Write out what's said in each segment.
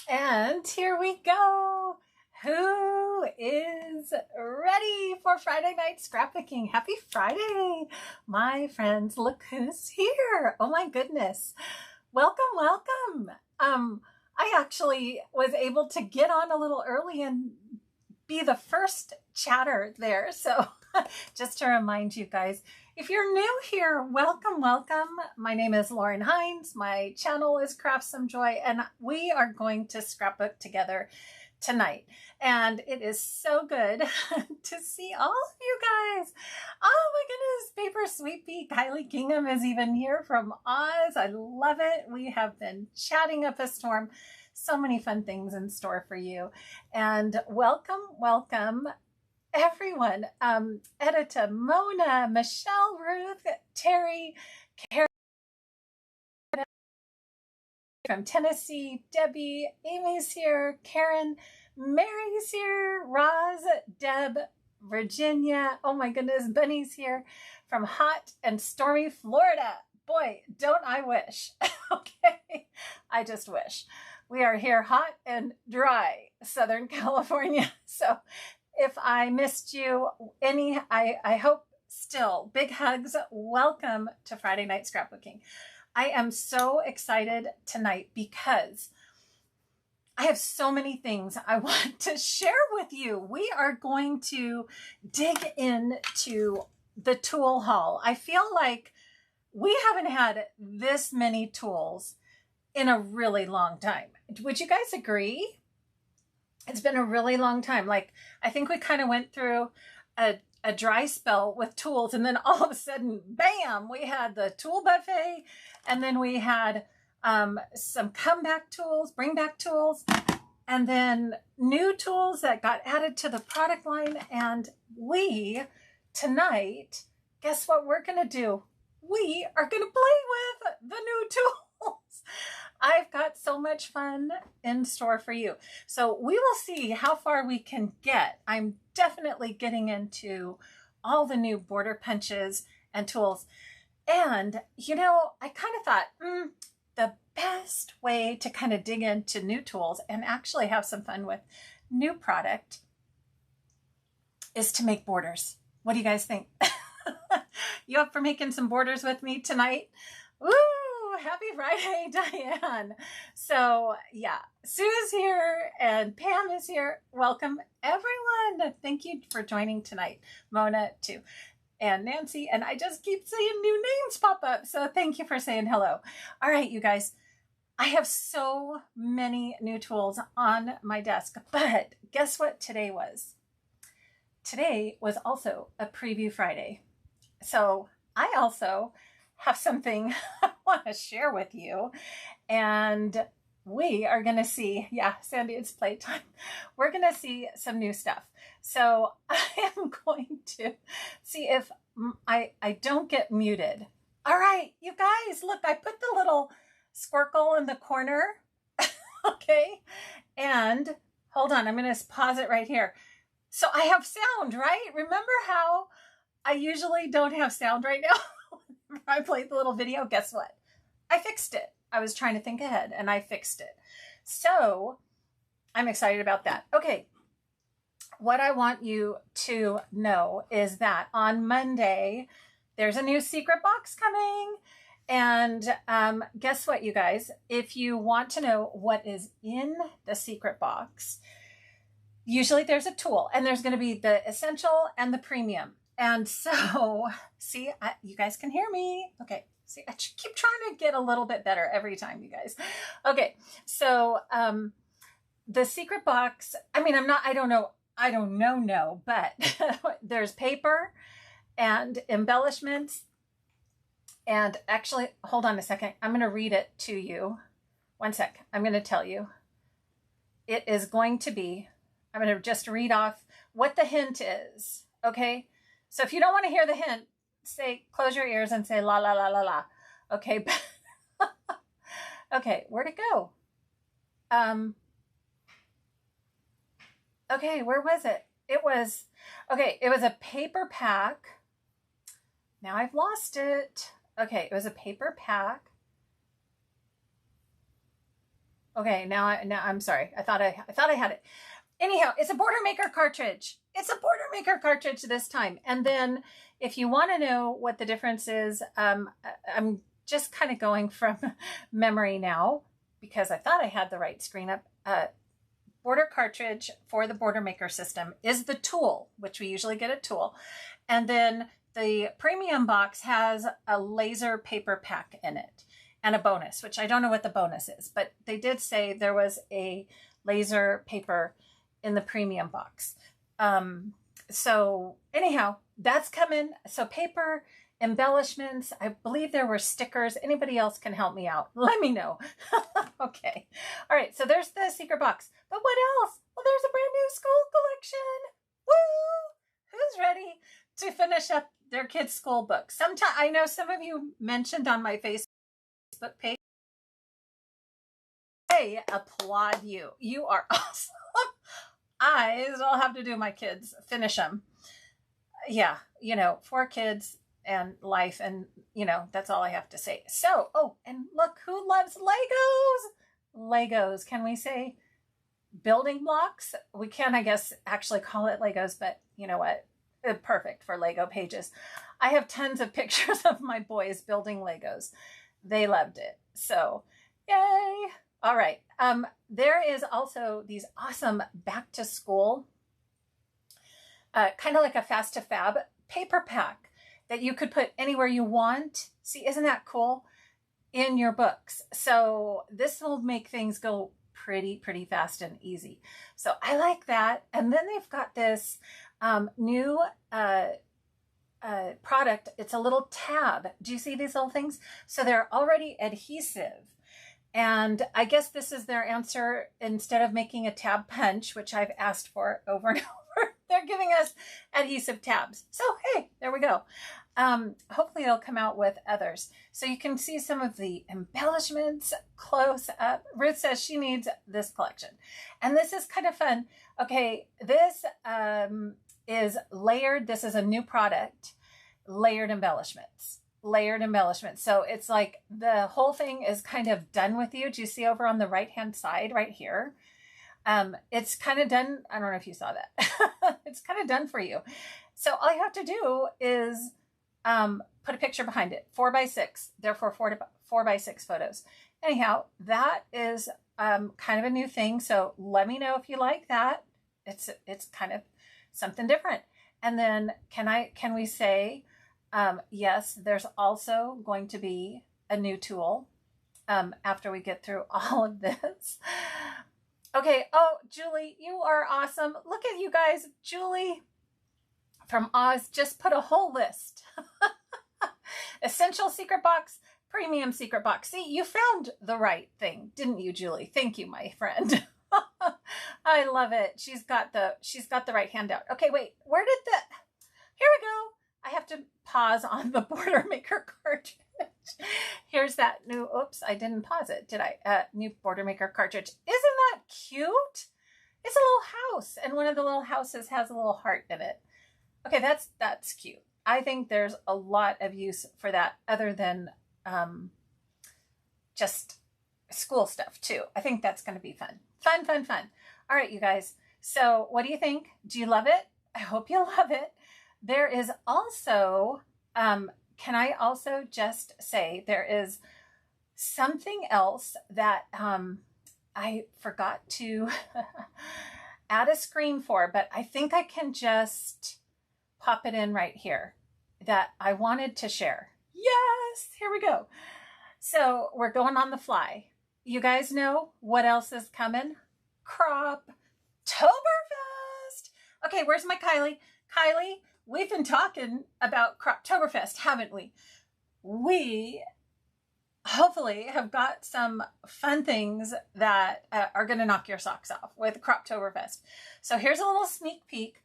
And here we go. Who is ready for Friday night scrapbooking? Happy Friday, my friends. Look who's here. Oh my goodness. Welcome, welcome. I actually was able to get on a little early and be the first chatter there. So just to remind you guys, if you're new here, welcome, welcome. My name is Lauren Hines. My channel is Craft Some Joy, and we are going to scrapbook together tonight. And it is so good to see all of you guys. Oh my goodness, Paper Sweet Kylie Kingham is even here from Oz. I love it. We have been chatting up a storm. So many fun things in store for you. And welcome, welcome everyone. Edita, Mona, Michelle, Ruth, Terry, Karen from Tennessee, Debbie, Amy's here, Karen, Mary's here, Roz, Deb, Virginia. Oh my goodness, Bunny's here from hot and stormy Florida. Boy, don't I wish. Okay, I just wish. We are here hot and dry, Southern California. So if I missed you any, I hope still. Big hugs. Welcome to Friday Night Scrapbooking. I am so excited tonight because I have so many things I want to share with you. We are going to dig into the tool haul. I feel like we haven't had this many tools in a really long time. Would you guys agree? It's been a really long time. Like, I think we kind of went through a dry spell with tools, and then all of a sudden, bam, we had the tool buffet, and then we had some comeback tools, bring back tools, and then new tools that got added to the product line. And we, tonight, guess what we're going to do? We are going to play with the new tools. I've got so much fun in store for you. So we will see how far we can get. I'm definitely getting into all the new border punches and tools. And, you know, I kind of thought, the best way to kind of dig into new tools and actually have some fun with new product is to make borders. What do you guys think? You up for making some borders with me tonight? Woo! Happy Friday, Diane. So yeah, Sue's here and Pam is here. Welcome everyone. Thank you for joining tonight. Mona too. And Nancy, and I just keep seeing new names pop up. So thank you for saying hello. All right, you guys, I have so many new tools on my desk, but guess what today was? Today was also a preview Friday. So I also have something I want to share with you. And we are going to see, yeah, Sandy, it's playtime. We're going to see some new stuff. So I am going to see if I don't get muted. All right, you guys, look, I put the little squircle in the corner. Okay. And hold on, I'm going to pause it right here. So I have sound, right? Remember how I usually don't have sound right now? I played the little video. Guess what? I fixed it. I was trying to think ahead and I fixed it. So I'm excited about that. Okay. What I want you to know is that on Monday, there's a new secret box coming. And guess what, you guys? If you want to know what is in the secret box, usually there's a tool and there's going to be the essential and the premium. And so, see, you guys can hear me. Okay. See, I keep trying to get a little bit better every time, you guys. Okay. So, the secret box, I mean, I don't know, but there's paper and embellishments. And actually, hold on a second. I'm going to read it to you. One sec. I'm going to tell you. It is going to be, I'm going to just read off what the hint is. Okay. So if you don't want to hear the hint, say, close your ears and say la, la, la, la, la. Okay. Okay. Where'd it go? Okay. Where was it? It was a paper pack. Now I've lost it. Okay. It was a paper pack. Okay, now I'm sorry. I thought I had it. Anyhow, it's a border maker cartridge. It's a border maker cartridge this time. And then if you want to know what the difference is, I'm just kind of going from memory now because I thought I had the right screen up. Border cartridge for the border maker system is the tool, which we usually get a tool. And then the premium box has a laser paper pack in it and a bonus, which I don't know what the bonus is, but they did say there was a laser paper in the premium box. So anyhow, that's coming. So paper, embellishments, I believe there were stickers. Anybody else can help me out. Let me know. Okay. All right. So there's the secret box. But what else? Well, there's a brand new school collection. Woo! Who's ready to finish up their kids' school book? Sometime, I know some of you mentioned on my Facebook page. I applaud you. You are awesome. I will have to do my kids, finish them. Yeah, 4 kids and life, and that's all I have to say. So, oh, and look, who loves Legos? Legos, can we say building blocks? We can, I guess, actually call it Legos, but you know what? Perfect for Lego pages. I have tons of pictures of my boys building Legos. They loved it. So, yay. All right. There is also these awesome back to school, kind of like a fast to fab paper pack that you could put anywhere you want. See, isn't that cool? In your books. So this will make things go pretty fast and easy. So I like that. And then they've got this new product. It's a little tab. Do you see these little things? So they're already adhesive. And I guess this is their answer. Instead of making a tab punch, which I've asked for over and over, they're giving us adhesive tabs. So, hey, there we go. Hopefully they'll come out with others. So you can see some of the embellishments close up. Ruth says she needs this collection. And this is kind of fun. Okay, this is layered. This is a new product, layered embellishments. So it's like the whole thing is kind of done with you. Do you see over on the right-hand side right here? It's kind of done. I don't know if you saw that. It's kind of done for you. So all you have to do is put a picture behind it, 4x6, therefore 4x6 photos. Anyhow, that is kind of a new thing. So let me know if you like that. It's kind of something different. And then can we say, yes, there's also going to be a new tool after we get through all of this. Okay. Oh, Julie, you are awesome. Look at you guys. Julie from Oz just put a whole list. Essential secret box, premium secret box. See, you found the right thing, didn't you, Julie? Thank you, my friend. I love it. She's got the right handout. Okay, wait, here we go. I have to pause on the border maker cartridge. Here's that new, oops, I didn't pause it, did I? New border maker cartridge. Isn't that cute? It's a little house, and one of the little houses has a little heart in it. Okay, that's cute. I think there's a lot of use for that other than just school stuff too. I think that's going to be fun. Fun. All right, you guys. So what do you think? Do you love it? I hope you love it. There is also, can I also just say there is something else that I forgot to add a screen for, but I think I can just pop it in right here that I wanted to share. Yes, here we go. So we're going on the fly. You guys know what else is coming? Croptoberfest. Okay, where's my Kylie? Kylie, we've been talking about Croptoberfest, haven't we? We hopefully have got some fun things that are going to knock your socks off with Croptoberfest. So here's a little sneak peek.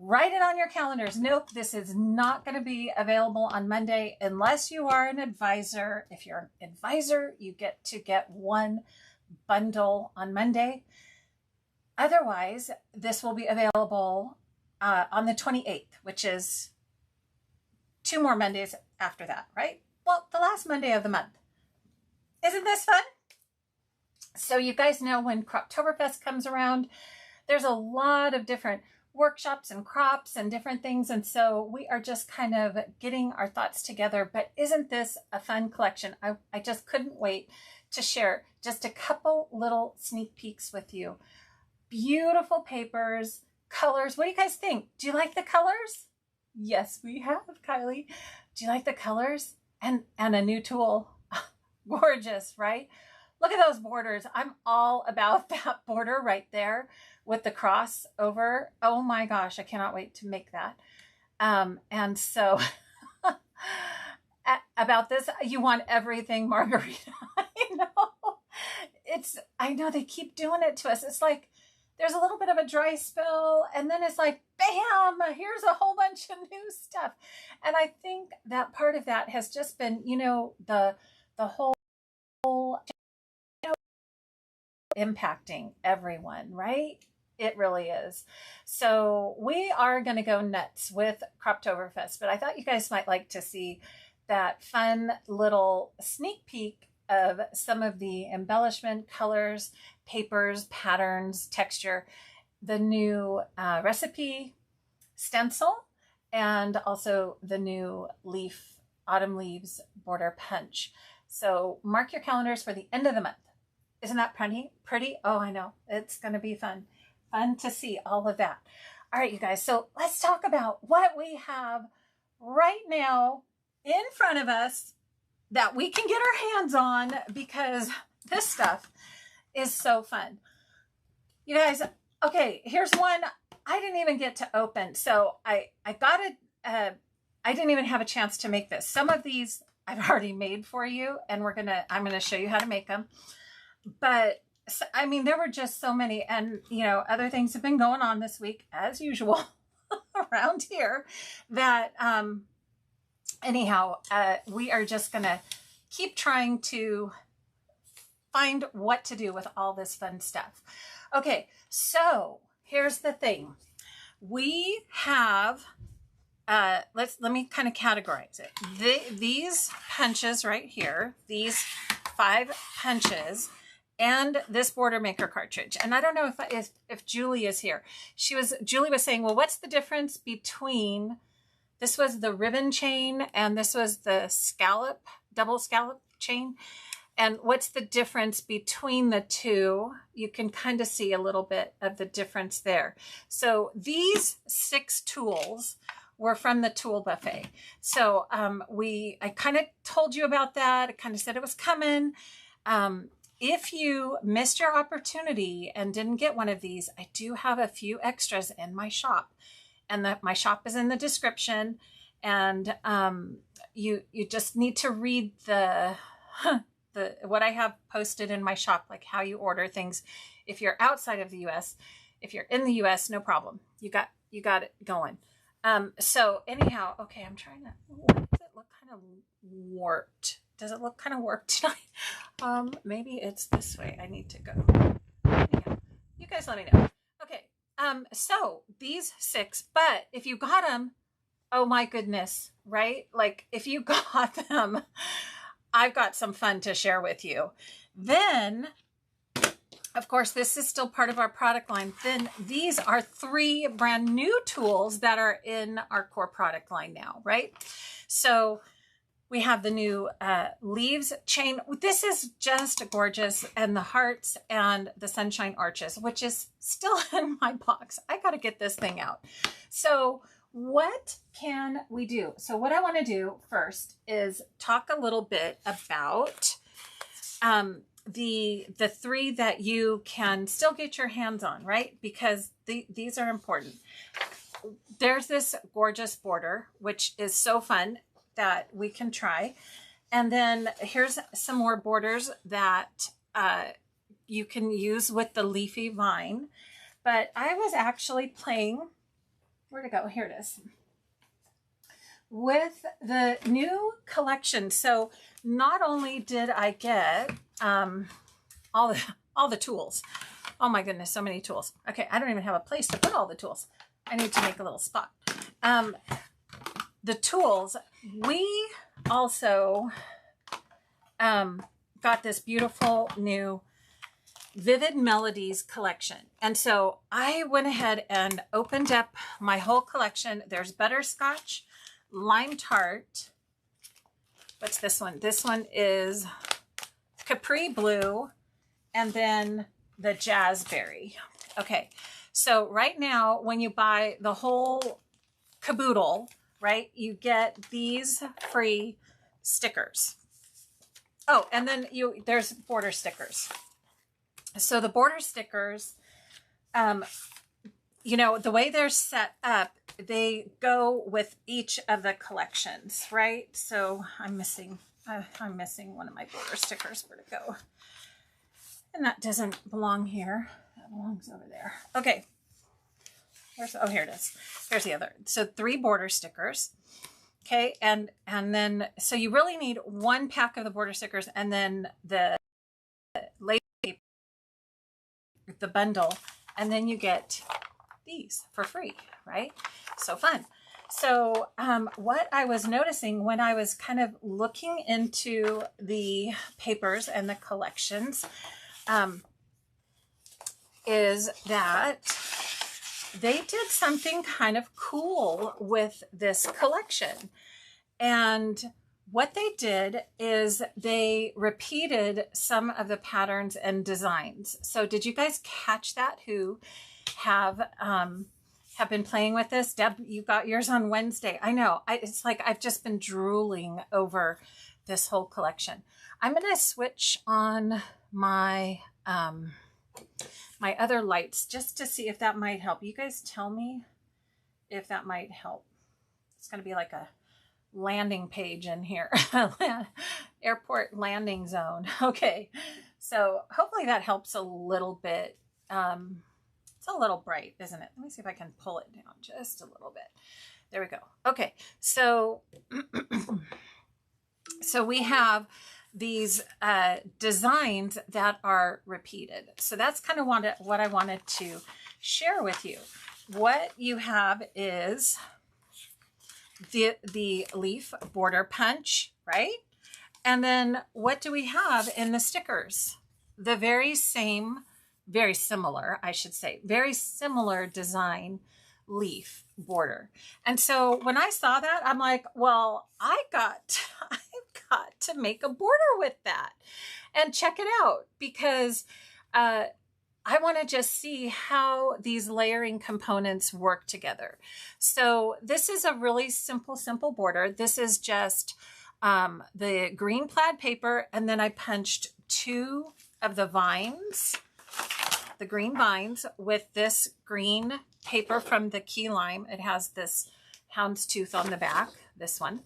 Write it on your calendars. Nope, this is not going to be available on Monday unless you are an advisor. If you're an advisor, you get to get one bundle on Monday. Otherwise, this will be available on the 28th, which is 2 more Mondays after that, right? Well, the last Monday of the month. Isn't this fun? So you guys know when Croptoberfest comes around, there's a lot of different workshops and crops and different things. And so we are just kind of getting our thoughts together. But isn't this a fun collection? I just couldn't wait to share just a couple little sneak peeks with you. Beautiful papers, colors. What do you guys think? Do you like the colors? Yes, we have, Kylie. Do you like the colors? And a new tool. Gorgeous, right? Look at those borders. I'm all about that border right there with the cross over. Oh my gosh, I cannot wait to make that. And so about this, you want everything margarita. I know they keep doing it to us. It's like there's a little bit of a dry spell and then it's like, bam, here's a whole bunch of new stuff. And I think that part of that has just been, the whole impacting everyone, right? It really is. So we are going to go nuts with Croptoberfest, but I thought you guys might like to see that fun little sneak peek of some of the embellishment, colors, papers, patterns, texture, the new recipe stencil, and also the new autumn leaves border punch. So mark your calendars for the end of the month. Isn't that pretty? Oh, I know. It's going to be fun. Fun to see all of that. All right, you guys. So let's talk about what we have right now in front of us that we can get our hands on, because this stuff is so fun. You guys, okay, here's one I didn't even get to open. So I got it. I didn't even have a chance to make this. Some of these I've already made for you, and I'm going to show you how to make them. But I mean, there were just so many, and other things have been going on this week as usual around here that anyhow, we are just gonna keep trying to find what to do with all this fun stuff. Okay, so here's the thing. We have let me kind of categorize it. These punches right here, these 5 punches, and this border maker cartridge. And I don't know if Julie is here. Julie was saying, well, what's the difference between, this was the ribbon chain and this was the double scallop chain. And what's the difference between the two? You can kind of see a little bit of the difference there. So these 6 tools were from the tool buffet. So I kind of told you about that. I kind of said it was coming. If you missed your opportunity and didn't get one of these, I do have a few extras in my shop, and my shop is in the description. And you just need to read what I have posted in my shop, like how you order things. If you're outside of the U.S., if you're in the U.S., no problem. You got it going. So anyhow, okay, I'm trying to. Why does it look kind of warped? Does it look kind of warped tonight? Maybe it's this way. I need to go. Anyhow, you guys let me know. Okay. So these 6, but if you got them, oh my goodness, right? Like if you got them, I've got some fun to share with you. Then, of course, this is still part of our product line. Then these are 3 brand new tools that are in our core product line now, right? So we have the new leaves chain. This is just gorgeous. And the hearts and the sunshine arches, which is still in my box. I got to get this thing out. So what can we do? So what I want to do first is talk a little bit about the 3 that you can still get your hands on, right? Because these are important. There's this gorgeous border, which is so fun, that we can try. And then here's some more borders that you can use with the leafy vine. But I was actually playing, where'd it go? Here it is. With the new collection. So not only did I get all the tools. Oh my goodness, so many tools. Okay, I don't even have a place to put all the tools. I need to make a little spot. The tools, we also got this beautiful new Vivid Melodies collection. And so I went ahead and opened up my whole collection. There's butterscotch, lime tart. What's this one? This one is Capri Blue, and then the Jazzberry. Okay, so right now when you buy the whole caboodle, right, you get these free stickers. Oh, and then there's border stickers. So the border stickers, you know, the way they're set up, they go with each of the collections, right? So I'm missing one of my border stickers. Where'd it go? And that doesn't belong here. That belongs over there. Okay. Oh, here it is. Here's the other. So 3 border stickers. Okay. And then, so you really need 1 pack of the border stickers, and then the bundle, and then you get these for free, right? So fun. So what I was noticing when I was kind of looking into the papers and the collections is that they did something kind of cool with this collection. And what they did is they repeated some of the patterns and designs. So did you guys catch that, who have been playing with this? Deb, you got yours on Wednesday. I know. It's like I've just been drooling over this whole collection. I'm going to switch on my my other lights just to see if that might help. You guys tell me if that might help. It's going to be like a landing page in here. Airport landing zone. Okay, so hopefully that helps a little bit. It's a little bright, isn't it? Let me see if I can pull it down just a little bit. There we go. Okay, so so we have these designs that are repeated. So that's kind of what I wanted to share with you. What you have is the leaf border punch, right? And then what do we have in the stickers? The very similar, I should say, very similar design leaf border. And so when I saw that, I'm like, well, I've got to make a border with that and check it out, because I want to just see how these layering components work together. So this is a really simple border. This is just the green plaid paper, and then I punched 2 of the vines, the green vines, with this green paper from the key lime. It has this houndstooth on the back, this one.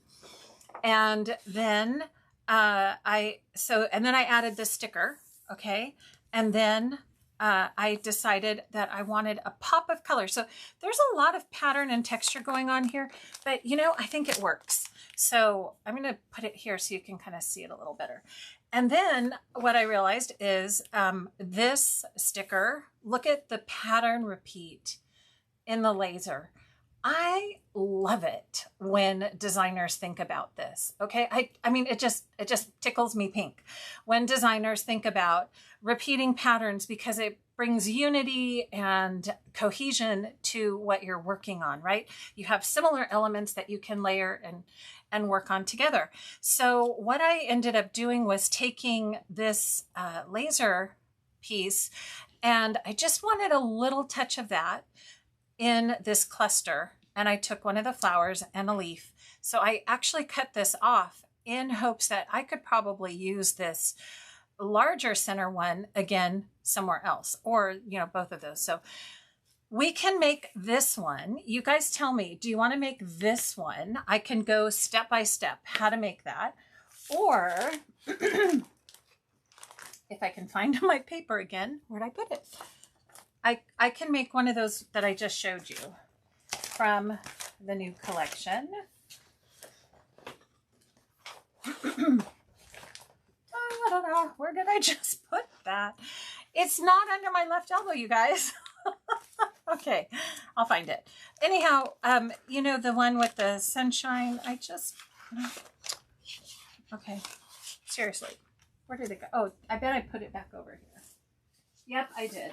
And then I added the sticker, okay? And then I decided that I wanted a pop of color. So there's a lot of pattern and texture going on here, but you know, I think it works. So I'm going to put it here so you can kind of see it a little better. And then what I realized is this sticker, look at the pattern repeat in the laser. I love it when designers think about this. Okay. I mean, it just tickles me pink when designers think about repeating patterns, because it brings unity and cohesion to what you're working on, right? You have similar elements that you can layer and work on together. So what I ended up doing was taking this laser piece, and I just wanted a little touch of that in this cluster, and I took one of the flowers and a leaf. So I actually cut this off in hopes that I could probably use this larger center one again somewhere else, or you know, both of those. So we can make this one. You guys tell me, do you want to make this one? I can go step by step how to make that, or if I can find my paper again, where'd I put it? I can make one of those that I just showed you from the new collection. Where did I just put that? It's not under my left elbow, you guys. Okay, I'll find it. Anyhow, you know, the one with the sunshine, okay, seriously, where did it go? Oh, I bet I put it back over here. Yep, I did.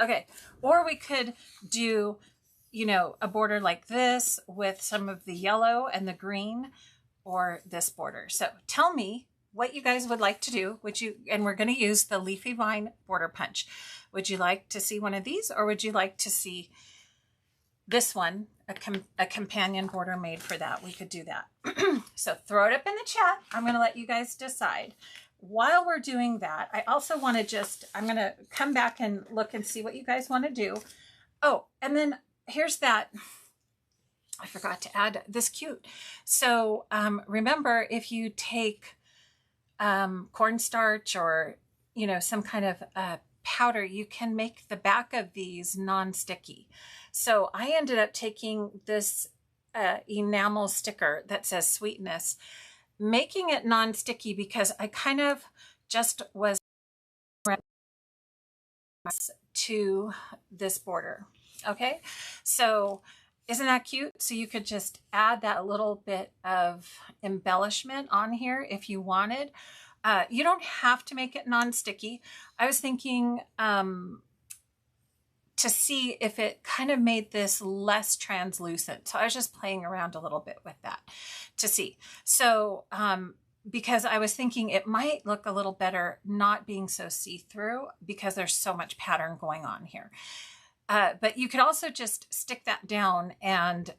Okay, or we could do, you know, a border like this with some of the yellow and the green, or this border. So tell me what you guys would like to do. And we're going to use the Leafy Vine border punch. Would you like to see one of these, or would you like to see this one, a companion border made for that? We could do that. So throw it up in the chat. I'm going to let you guys decide. While we're doing that, I also want to I'm going to come back and look and see what you guys want to do. Oh, and then here's that. I forgot to add this cute. So remember, if you take cornstarch or, you know, some kind of powder, you can make the back of these non-sticky. So I ended up taking this enamel sticker that says sweetness, making it non-sticky because I kind of just was to this border. Okay, so isn't that cute? So you could just add that little bit of embellishment on here if you wanted. You don't have to make it non-sticky. I was thinking to see if it kind of made this less translucent. So I was just playing around a little bit with that to see. So because I was thinking it might look a little better not being so see-through because there's so much pattern going on here. But you could also just stick that down and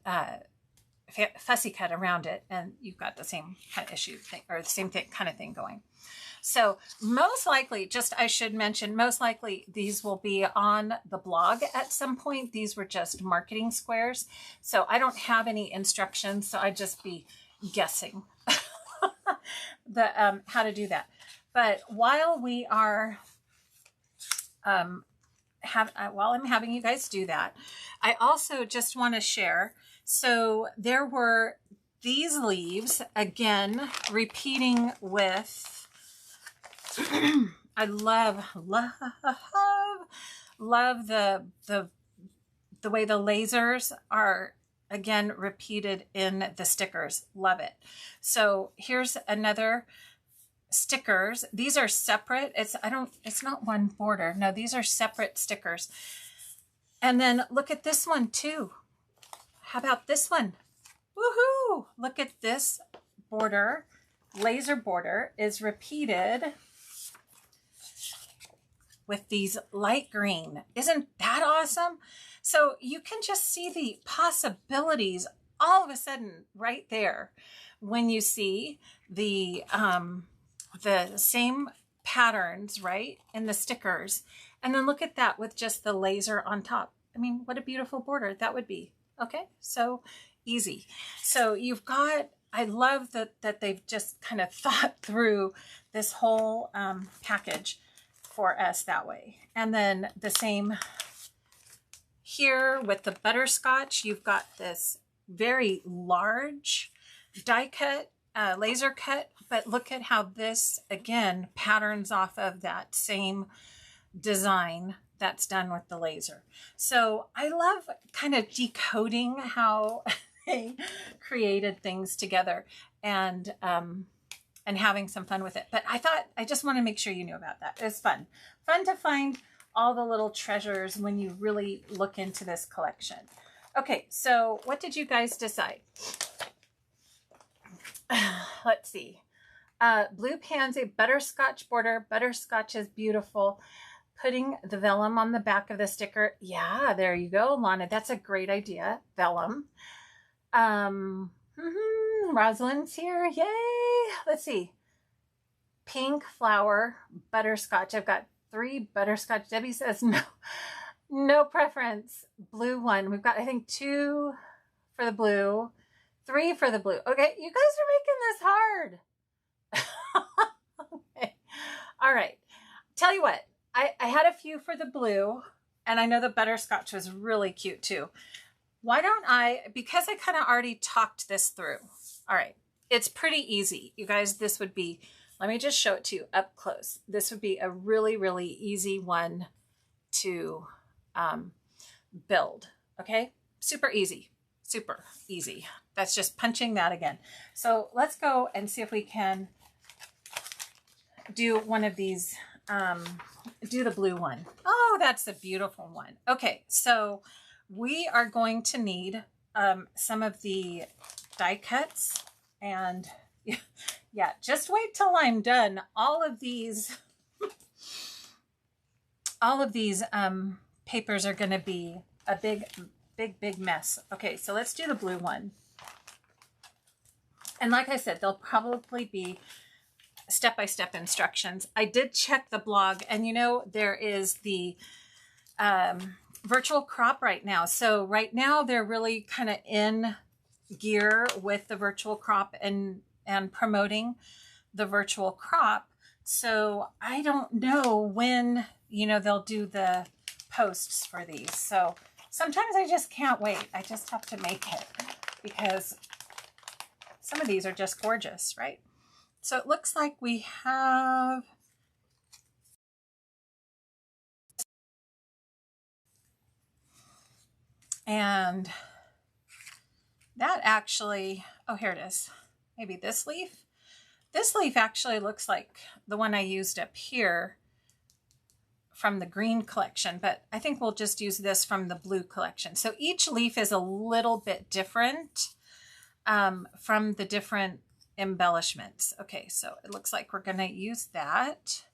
fussy cut around it, and you've got the same kind of issue thing, or the same thing, kind of thing going. So most likely, I should mention, most likely these will be on the blog at some point. These were just marketing squares. So I don't have any instructions, so I'd just be guessing how to do that. But while we are, while I'm having you guys do that, I also just want to share. So there were these leaves, again, repeating with, I love the way the lasers are, again, repeated in the stickers. Love it. So here's another stickers. These are separate. It's not one border. No, these are separate stickers. And then look at this one too. How about this one? Woohoo! Look at this border. Laser border is repeated with these light green. Isn't that awesome? So you can just see the possibilities all of a sudden right there when you see the same patterns, right, in the stickers. And then look at that with just the laser on top. I mean, what a beautiful border that would be. Okay, so easy. So you've got, I love that they've just kind of thought through this whole package for us that way. And then the same here with the butterscotch. You've got this very large die cut, laser cut, but look at how this again patterns off of that same design that's done with the laser. So I love kind of decoding how they created things together and having some fun with it. But I thought, I just want to make sure you knew about that. It was fun. Fun to find all the little treasures when you really look into this collection. Okay, so what did you guys decide? Let's see. Blue pansy, butterscotch border. Butterscotch is beautiful. Putting the vellum on the back of the sticker. Yeah, there you go, Lana. That's a great idea. Vellum. Rosalind's here. Yay. Let's see. Pink flower, butterscotch. I've got 3 butterscotch. Debbie says no preference. Blue one. We've got, I think, 2 for the blue, 3 for the blue. Okay, you guys are making this hard. Okay. All right. Tell you what, I had a few for the blue, and I know the butterscotch was really cute too. Why don't because I kind of already talked this through. All right. It's pretty easy. You guys, this would be, let me just show it to you up close. This would be a really, really easy one to build. Okay. Super easy. Super easy. That's just punching that again. So let's go and see if we can do one of these do the blue one. Oh, that's a beautiful one. Okay, so we are going to need some of the die cuts, and yeah, just wait till I'm done. All of these papers are going to be a big mess. Okay, so let's do the blue one. And like I said, there'll probably be step-by-step instructions. I did check the blog, and you know, there is the virtual crop right now. So right now they're really kind of in gear with the virtual crop and promoting the virtual crop. So I don't know when, you know, they'll do the posts for these. So sometimes I just can't wait. I just have to make it because some of these are just gorgeous, right? So it looks like we have and that actually, oh, here it is. Maybe this leaf. This leaf actually looks like the one I used up here from the green collection, but I think we'll just use this from the blue collection. So each leaf is a little bit different from the different embellishments. Okay, so it looks like we're going to use that.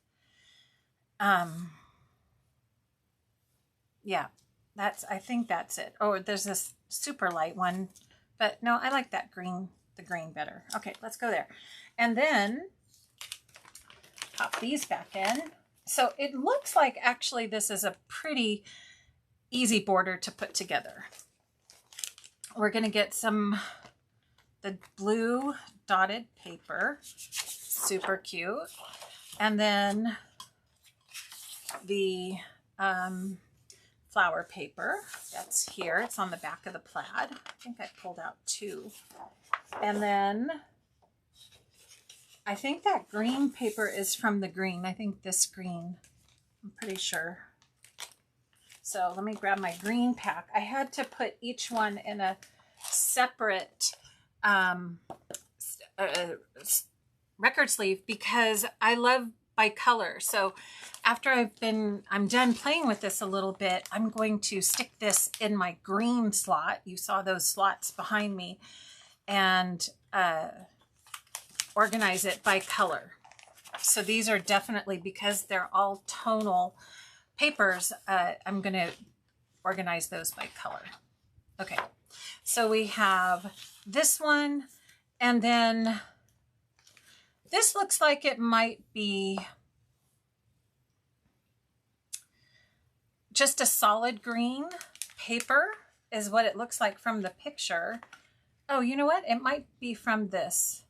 Yeah, I think that's it. Oh, there's this super light one, but no, I like that green, the green better. Okay, let's go there. And then pop these back in. So it looks like actually this is a pretty easy border to put together. We're going to get the blue dotted paper, super cute. And then the flower paper that's here. It's on the back of the plaid. I think I pulled out two. And then I think that green paper is from the green. I think this green, I'm pretty sure. So let me grab my green pack. I had to put each one in a separate record sleeve because I love by color. So after I'm done playing with this a little bit, I'm going to stick this in my green slot. You saw those slots behind me, and organize it by color. So these are definitely, because they're all tonal papers, I'm going to organize those by color. Okay, so we have this one, and then this looks like it might be just a solid green paper is what it looks like from the picture. Oh, you know what? It might be from this.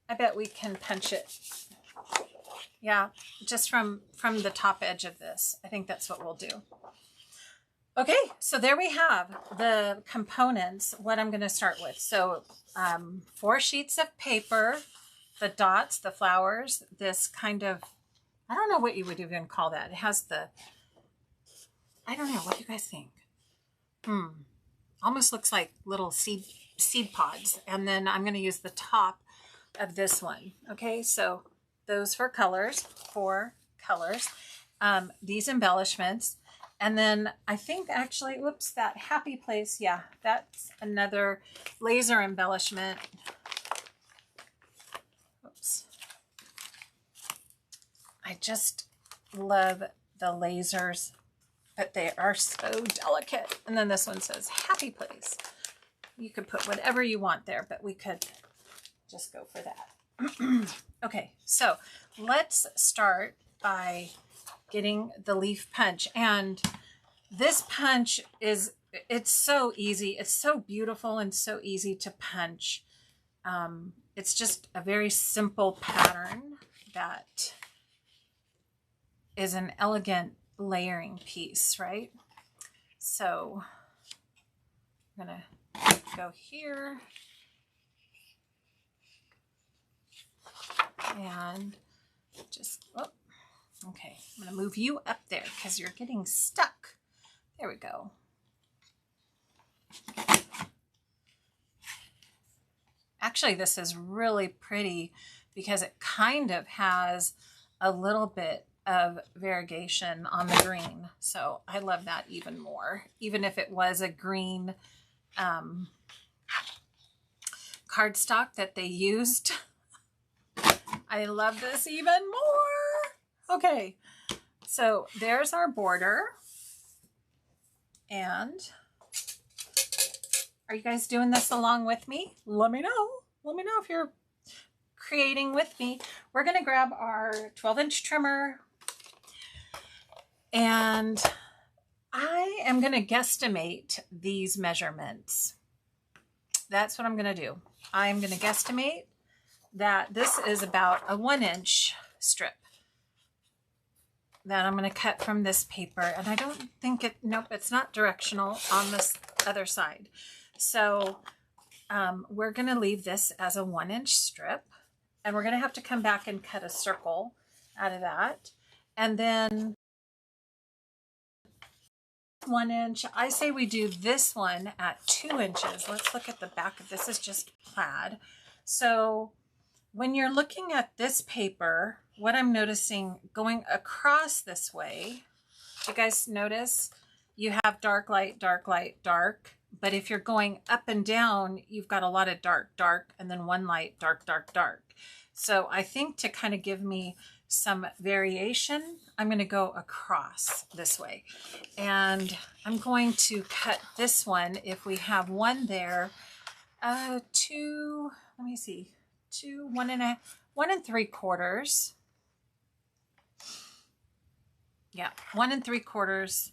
I bet we can punch it. Yeah, just from the top edge of this. I think that's what we'll do. Okay, so there we have the components, what I'm going to start with. So 4 sheets of paper, the dots, the flowers, this kind of, I don't know what you would even call that. It has the, I don't know, what do you guys think? Almost looks like little seed pods. And then I'm going to use the top of this one. Okay, so those 4 colors, these embellishments. And then I think actually, whoops, that happy place. Yeah, that's another laser embellishment. Oops. I just love the lasers, but they are so delicate. And then this one says happy place. You could put whatever you want there, but we could just go for that. Okay, so let's start by getting the leaf punch. And this punch is, it's so easy. It's so beautiful and so easy to punch. It's just a very simple pattern that is an elegant layering piece, right? So I'm gonna go here and just, oh, okay, I'm gonna move you up there because you're getting stuck. There we go. Actually, this is really pretty because it kind of has a little bit of variegation on the green. So I love that even more, even if it was a green cardstock that they used. I love this even more. Okay, so there's our border. And are you guys doing this along with me? Let me know. Let me know if you're creating with me. We're going to grab our 12-inch trimmer, and I am going to guesstimate these measurements. That's what I'm going to do. I'm going to guesstimate that this is about a 1-inch strip that I'm going to cut from this paper. And I don't think it, nope, it's not directional on this other side. So we're going to leave this as a 1-inch strip, and we're going to have to come back and cut a circle out of that. And then 1 inch, I say we do this one at 2 inches. Let's look at the back of this. Is just plaid. So when you're looking at this paper, what I'm noticing going across this way, you guys notice you have dark, light, dark, light, dark. But if you're going up and down, you've got a lot of dark, dark, and then one light, dark, dark, dark. So I think to kind of give me some variation, I'm going to go across this way. And I'm going to cut this one, if we have one there, 2, let me see, 2, 1 3/4. Yeah, 1 3/4,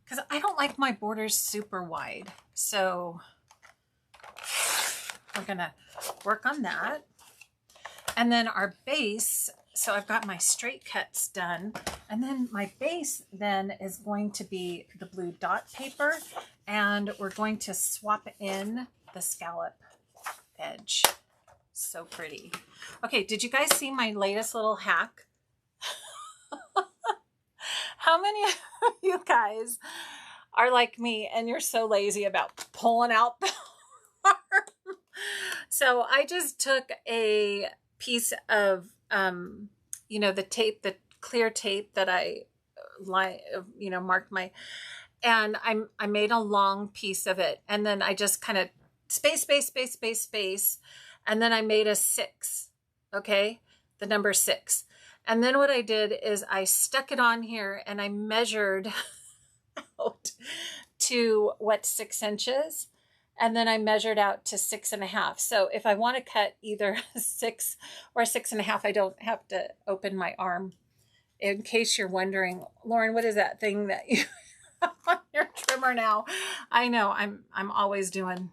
because I don't like my borders super wide. So we're going to work on that. And then our base, so I've got my straight cuts done. And then my base then is going to be the blue dot paper. And we're going to swap in the scallop edge. So pretty. Okay, did you guys see my latest little hack? How many of you guys are like me and you're so lazy about pulling out the arm? So I just took a piece of, you know, the tape, the clear tape that I, you know, marked my, and I made a long piece of it. And then I just kind of space. And then I made a 6, okay? The number 6. And then what I did is I stuck it on here and I measured out to 6 inches. And then I measured out to 6.5. So if I want to cut either 6 or 6.5, I don't have to open my arm. In case you're wondering, Lauren, what is that thing that you have on your trimmer now? I know I'm always doing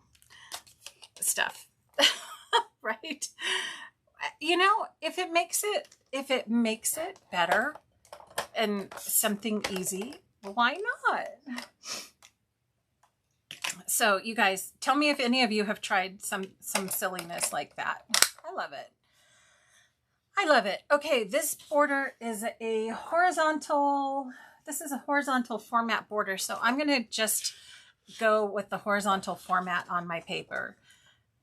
stuff, right? You know, if it makes it better and something easy, why not? So you guys, tell me if any of you have tried some silliness like that. I love it. I love it. Okay, this border is a horizontal, this is a horizontal format border. So I'm going to just go with the horizontal format on my paper.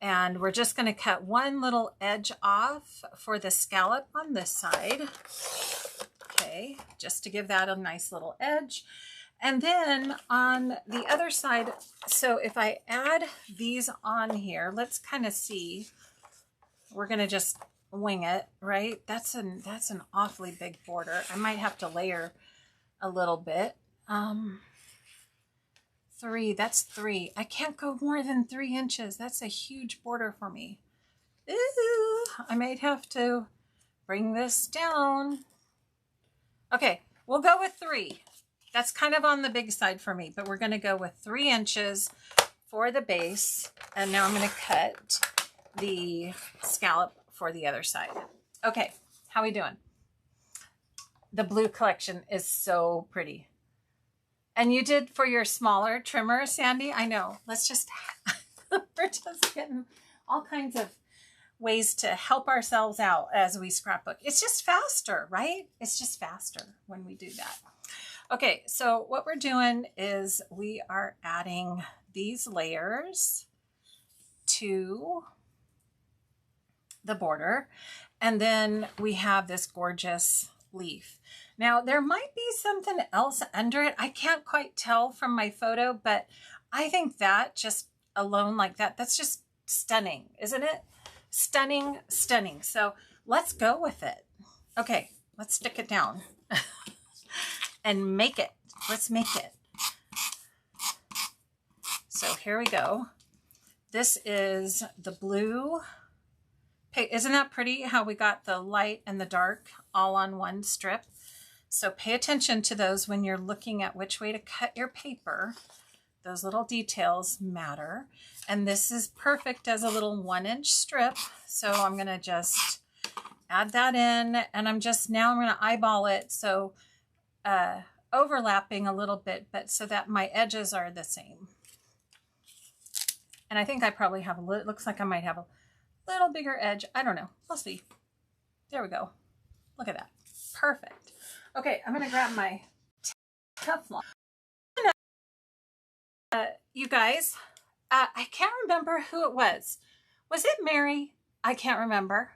And we're just going to cut one little edge off for the scallop on this side. Okay, just to give that a nice little edge. And then on the other side, so if I add these on here, let's kind of see. We're going to just wing it, right? That's an awfully big border. I might have to layer a little bit. 3, that's 3. I can't go more than 3 inches. That's a huge border for me. Ooh, I might have to bring this down. Okay, we'll go with 3. That's kind of on the big side for me, but we're going to go with 3 inches for the base. And now I'm going to cut the scallop for the other side. Okay, how we doing? The blue collection is so pretty. And you did for your smaller trimmer, Sandy? I know. Let's just, we're just getting all kinds of ways to help ourselves out as we scrapbook. It's just faster, right? It's just faster when we do that. Okay, so what we're doing is we are adding these layers to the border, and then we have this gorgeous leaf. Now there might be something else under it. I can't quite tell from my photo, but I think that just alone like that, that's just stunning, isn't it? Stunning, stunning. So let's go with it. Okay, let's stick it down and make it. Let's make it. So here we go. This is the blue. Hey, isn't that pretty how we got the light and the dark all on one strip? So pay attention to those when you're looking at which way to cut your paper. Those little details matter. And this is perfect as a little 1-inch strip. So I'm going to just add that in, and I'm going to eyeball it. So overlapping a little bit, but so that my edges are the same. And I think I probably have a little, looks like I might have a little bigger edge. I don't know. We'll see. There we go. Look at that. Perfect. Okay, I'm going to grab my Teflon. You guys, I can't remember who it was. Was it Mary? I can't remember.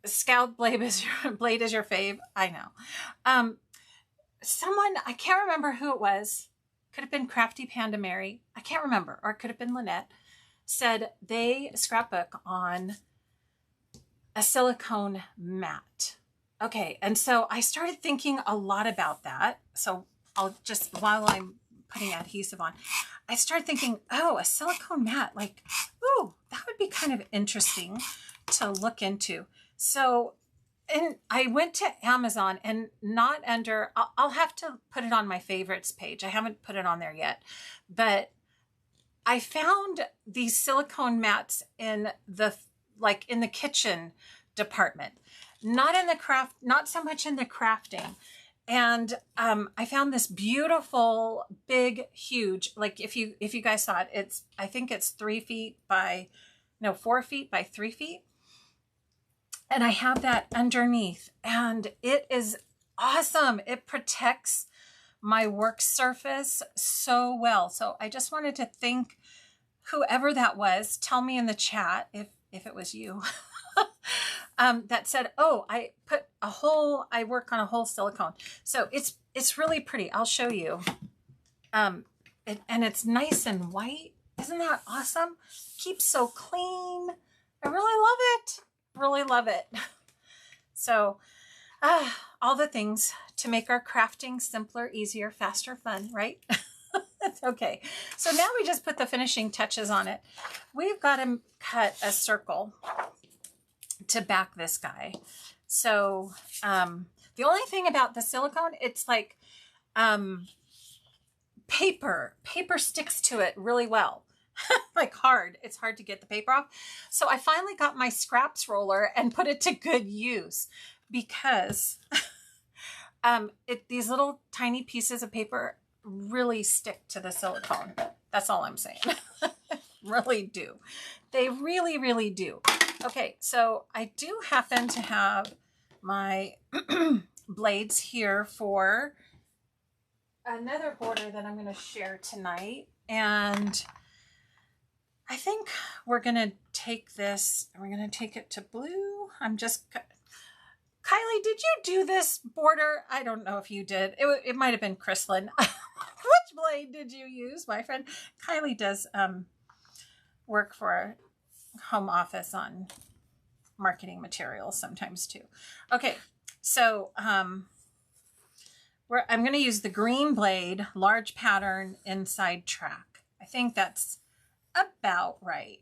Scout blade is your fave. I know. Someone, I can't remember who it was. Could have been Crafty Panda Mary. I can't remember. Or it could have been Lynette. Said they scrapbook on a silicone mat. Okay, and so I started thinking a lot about that. So I'll just, while I'm putting adhesive on, I started thinking, oh, a silicone mat, like, ooh, that would be kind of interesting to look into. So, and I went to Amazon, and not under, I'll have to put it on my favorites page. I haven't put it on there yet, but I found these silicone mats in the, like in the kitchen department, not in the craft, not so much in the crafting. And I found this beautiful, big, huge, like if you guys saw it, it's, I think it's 4 feet by 3 feet. And I have that underneath, and it is awesome. It protects my work surface so well. So I just wanted to thank whoever that was. Tell me in the chat if it was you. That said, oh, I work on a whole silicone. So it's really pretty. I'll show you. And it's nice and white. Isn't that awesome? Keeps so clean. I really love it. Really love it. So all the things to make our crafting simpler, easier, faster, fun, right? Okay. So now we just put the finishing touches on it. We've got to cut a circle to back this guy. So the only thing about the silicone, it's like paper sticks to it really well. Like hard. It's hard to get the paper off. So I finally got my scraps roller and put it to good use, because these little tiny pieces of paper really stick to the silicone. That's all I'm saying. Really do. They really, really do. Okay, so I do happen to have my blades here for another border that I'm going to share tonight. And I think we're going to take this and we're going to take it to blue. Kylie, did you do this border? I don't know if you did. It might have been Chrislyn. Which blade did you use, my friend? Kylie does work for a home office on marketing materials sometimes too. Okay, so I'm going to use the green blade, large pattern, inside track. I think that's about right.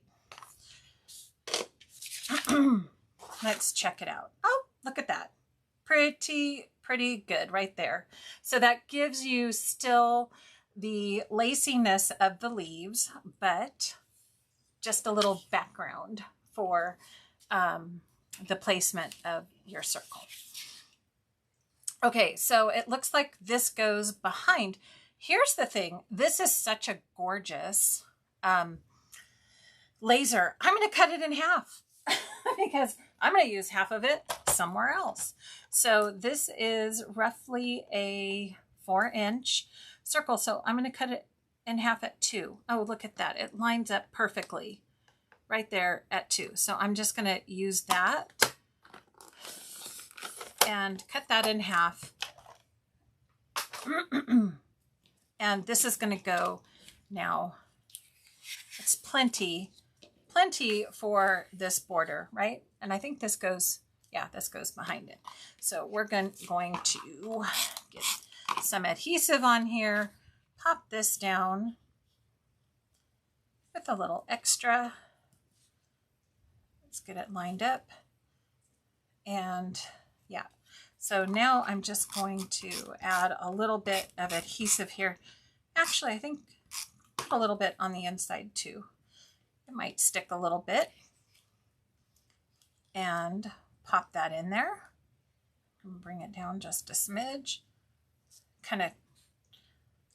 Let's check it out. Oh, look at that. Pretty good right there. So that gives you still the laciness of the leaves, but just a little background for the placement of your circle. Okay, so it looks like this goes behind. Here's the thing. This is such a gorgeous laser. I'm going to cut it in half because I'm going to use half of it somewhere else. So this is roughly a 4-inch circle. So I'm going to cut it in half at 2. Oh, look at that. It lines up perfectly right there at 2. So I'm just going to use that and cut that in half. And this is going to go now. It's plenty for this border, right? And I think this goes, yeah, this goes behind it. So we're going to get some adhesive on here, pop this down with a little extra. Let's get it lined up. And yeah, so now I'm just going to add a little bit of adhesive here. Actually, I think put a little bit on the inside too. It might stick a little bit. And pop that in there. Bring it down just a smidge. Kind of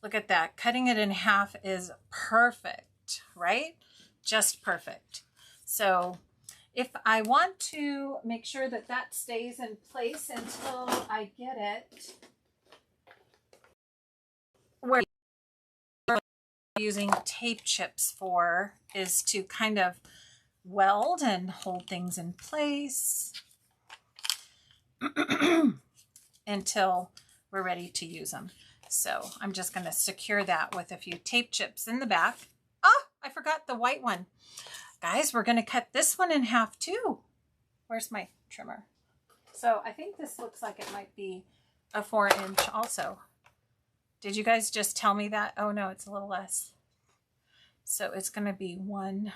look at that. Cutting it in half is perfect, right? Just perfect. So if I want to make sure that that stays in place until I get it where I'm using tape chips for is to kind of weld and hold things in place until we're ready to use them. So I'm just going to secure that with a few tape chips in the back. Oh, I forgot the white one. Guys, we're going to cut this one in half too. Where's my trimmer? So I think this looks like it might be a 4-inch also. Did you guys just tell me that? Oh no, it's a little less. So it's going to be one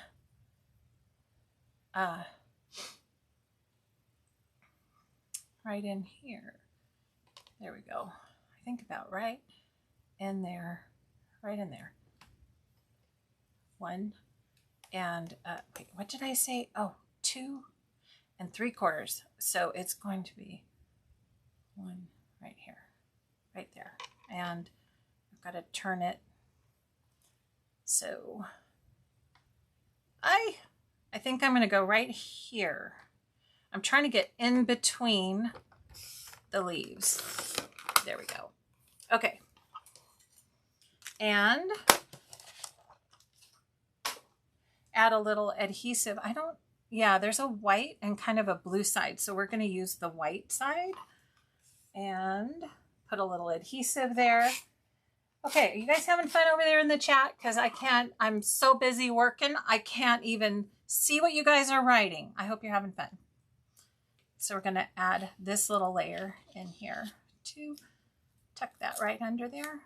right in here. There we go. I think about right in there, right in there. 1 and wait, what did I say? Oh, 2 3/4. So it's going to be 1 right here, right there. And I've got to turn it. So I think I'm going to go right here. I'm trying to get in between the leaves. There we go. Okay. And add a little adhesive. Yeah, there's a white and kind of a blue side. So we're going to use the white side and put a little adhesive there. Okay, are you guys having fun over there in the chat? Because I'm so busy working, I can't even see what you guys are writing. I hope you're having fun. So we're going to add this little layer in here to tuck that right under there.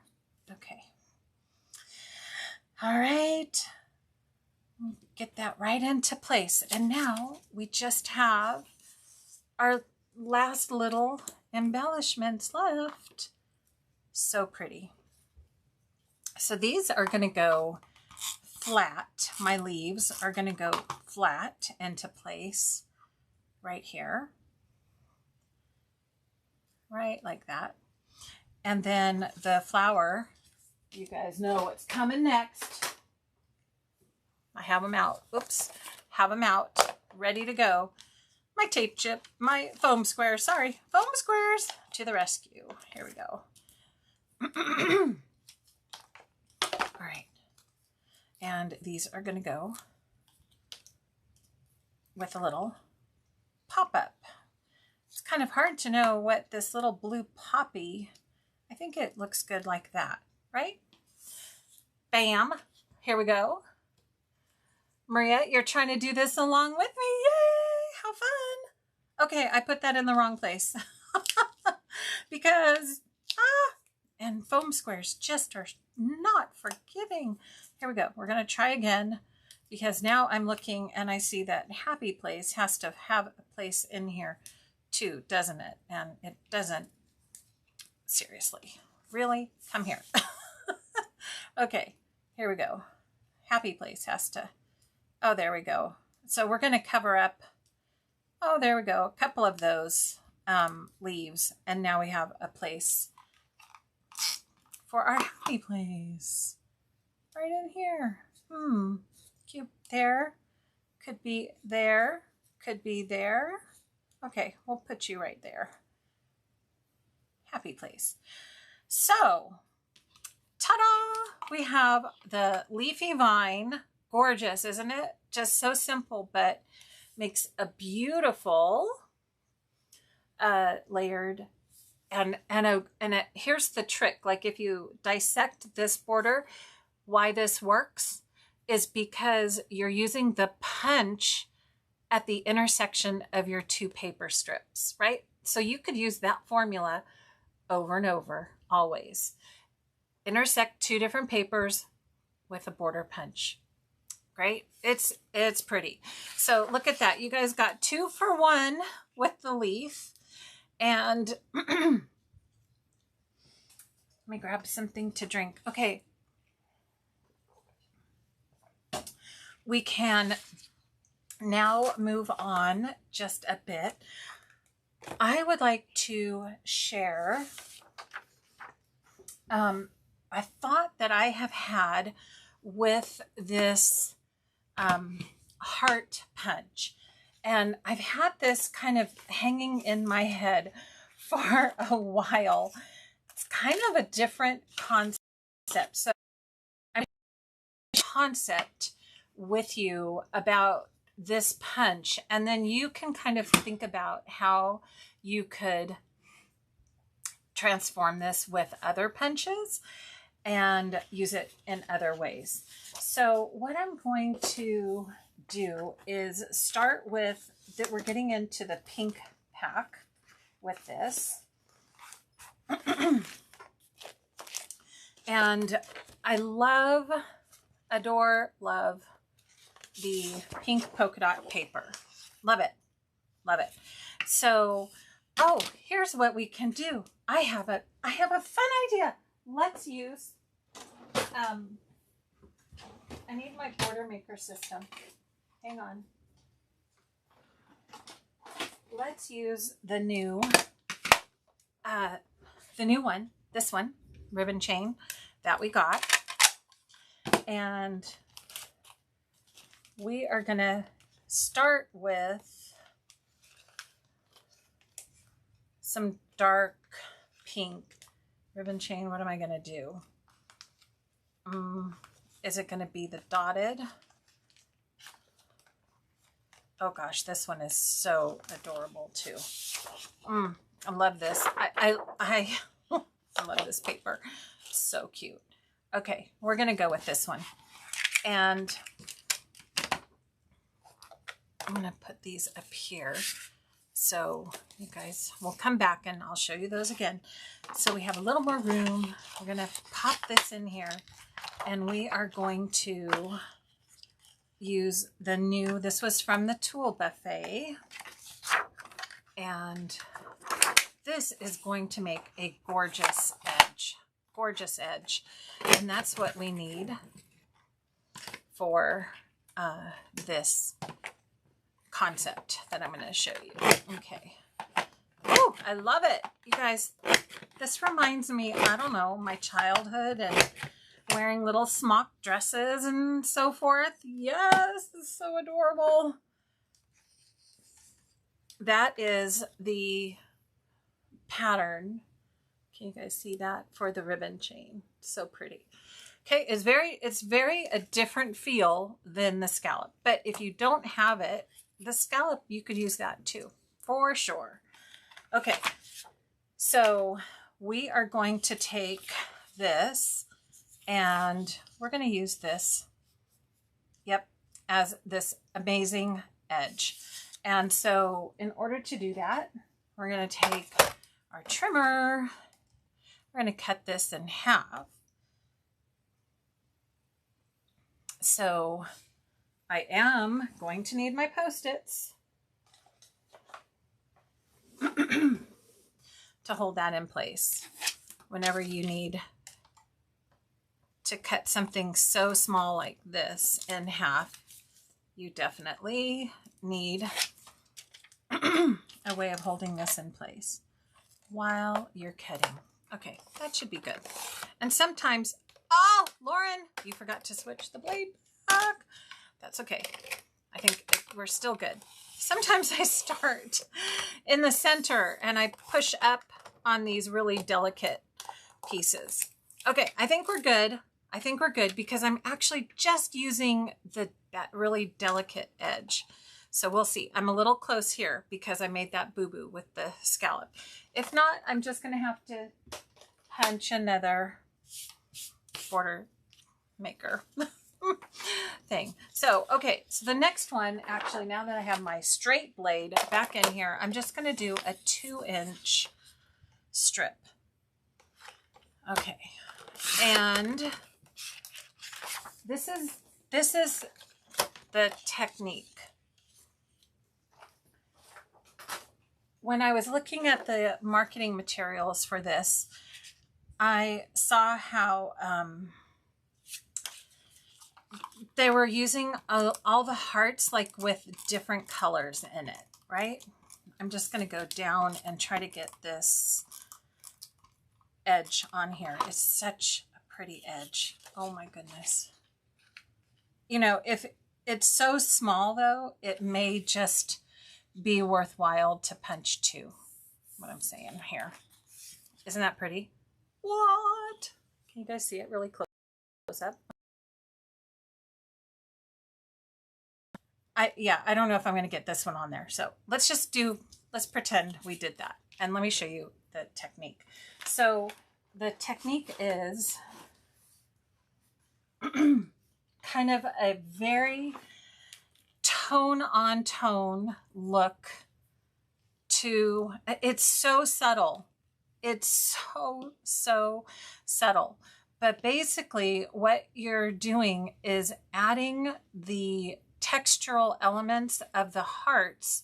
Okay. All right. Get that right into place. And now we just have our last little embellishments left. So pretty. So these are going to go flat. My leaves are going to go flat into place right here. Right like that. And then the flower, you guys know what's coming next. I have them out. Oops. Have them out. Ready to go. My tape chip, my foam squares. Sorry. Foam squares to the rescue. Here we go. All right. And these are going to go with a little pop-up. It's kind of hard to know what this little blue poppy, I think it looks good like that, right? Bam. Here we go. Maria, you're trying to do this along with me. Yay! How fun. Okay, I put that in the wrong place. Because, and foam squares just are not forgiving. Here we go. We're going to try again because now I'm looking and I see that happy place has to have a place in here too, doesn't it? And it doesn't. Seriously. Really? Come here. Okay, here we go. Happy place has to. Oh, there we go. So we're going to cover up. Oh, there we go. A couple of those leaves. And now we have a place for our happy place. Right in here. Cute. There. Could be there. Could be there. Okay, we'll put you right there. Happy place. So, ta-da! We have the leafy vine. Gorgeous, isn't it? Just so simple, but makes a beautiful layered Here's the trick. Like if you dissect this border, why this works is because you're using the punch at the intersection of your two paper strips, right? So you could use that formula over and over, always. Intersect two different papers with a border punch. Great. It's pretty. So look at that. You guys got 2 for 1 with the leaf. And let me grab something to drink. Okay. We can now move on just a bit. I would like to share a thought that I have had with this heart punch. And I've had this kind of hanging in my head for a while. It's kind of a different concept. So I'm concept with you about this punch, and then you can kind of think about how you could transform this with other punches and use it in other ways. So what I'm going to do is start with that. We're getting into the pink pack with this. And I love, adore, love the pink polka dot paper. Love it. Love it. So, oh, here's what we can do. I have a fun idea. Let's use, I need my border maker system. Hang on. Let's use the new one, this one, ribbon chain that we got. And we are going to start with some dark pink ribbon chain. What am I going to do? Is it going to be the dotted? Oh gosh, this one is so adorable too. I love this. I love this paper. So cute. Okay, we're going to go with this one. And I'm going to put these up here. So you guys, we'll come back and I'll show you those again. So we have a little more room. We're going to pop this in here, and we are going to use the new, this was from the Tool Buffet, and this is going to make a gorgeous edge, and that's what we need for this concept that I'm going to show you. Okay. Oh, I love it. You guys, this reminds me, I don't know, my childhood and wearing little smock dresses and so forth. Yes, it's so adorable. That is the pattern. Can you guys see that for the ribbon chain? So pretty. Okay, it's very a different feel than the scallop. But if you don't have it, the scallop, you could use that too, for sure. Okay, so we are going to take this, and we're going to use this, yep, as this amazing edge. And so in order to do that, we're going to take our trimmer. We're going to cut this in half. So I am going to need my Post-its to hold that in place. Whenever you need to cut something so small like this in half, you definitely need a way of holding this in place while you're cutting. Okay, that should be good. And sometimes, oh, Lauren, you forgot to switch the blade back. That's okay. I think we're still good. Sometimes I start in the center and I push up on these really delicate pieces. Okay, I think we're good. I think we're good because I'm actually just using that really delicate edge. So we'll see. I'm a little close here because I made that boo-boo with the scallop. If not, I'm just going to have to punch another border maker thing. So, okay. So the next one, actually, now that I have my straight blade back in here, I'm just going to do a 2-inch strip. Okay. And this is the technique. When I was looking at the marketing materials for this, I saw how they were using all the hearts like with different colors in it, right? I'm just going to go down and try to get this edge on here. It's such a pretty edge. Oh my goodness. You know, if it's so small though, it may just be worthwhile to punch two. What I'm saying here. Isn't that pretty? What? Can you guys see it really close up? I don't know if I'm going to get this one on there. So let's pretend we did that. And let me show you the technique. So the technique is kind of a very tone on tone look to, it's so subtle. It's so subtle. But basically what you're doing is adding the textural elements of the hearts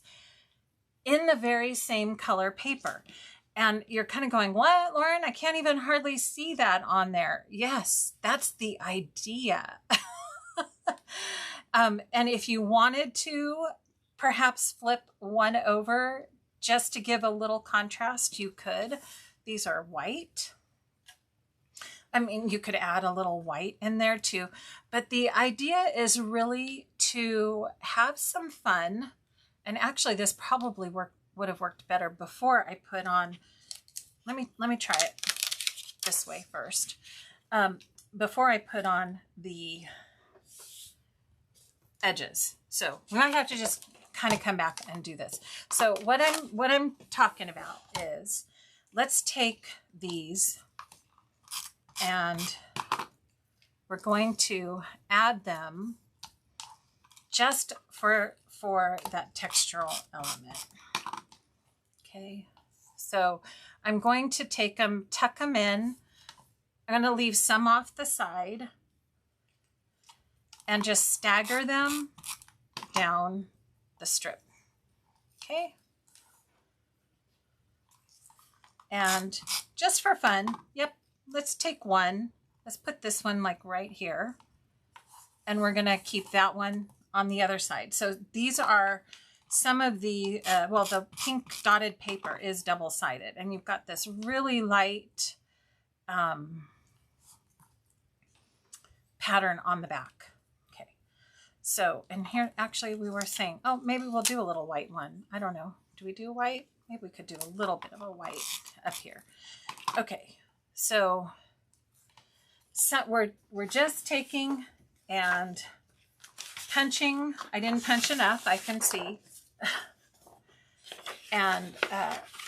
in the very same color paper. And you're kind of going, what, Lauren? I can't even hardly see that on there. Yes, that's the idea. And if you wanted to perhaps flip one over just to give a little contrast, you could. These are white. I mean, you could add a little white in there too, but the idea is really to have some fun. And actually this probably would have worked better before I put on, let me try it this way first. Before I put on the edges. So we might have to just kind of come back and do this. So what I'm talking about is, let's take these and we're going to add them just for that textural element. Okay, so I'm going to take them, tuck them in. I'm going to leave some off the side and just stagger them down the strip. Okay. And just for fun, yep, let's take one. Let's put this one like right here. And we're going to keep that one on the other side. So these are some of the, well, the pink dotted paper is double-sided. And you've got this really light pattern on the back. Okay. So, and here, actually, we were saying, oh, maybe we'll do a little white one. I don't know. Do we do white? Maybe we could do a little bit of a white up here. Okay. So we're just taking and punching. I didn't punch enough, I can see. And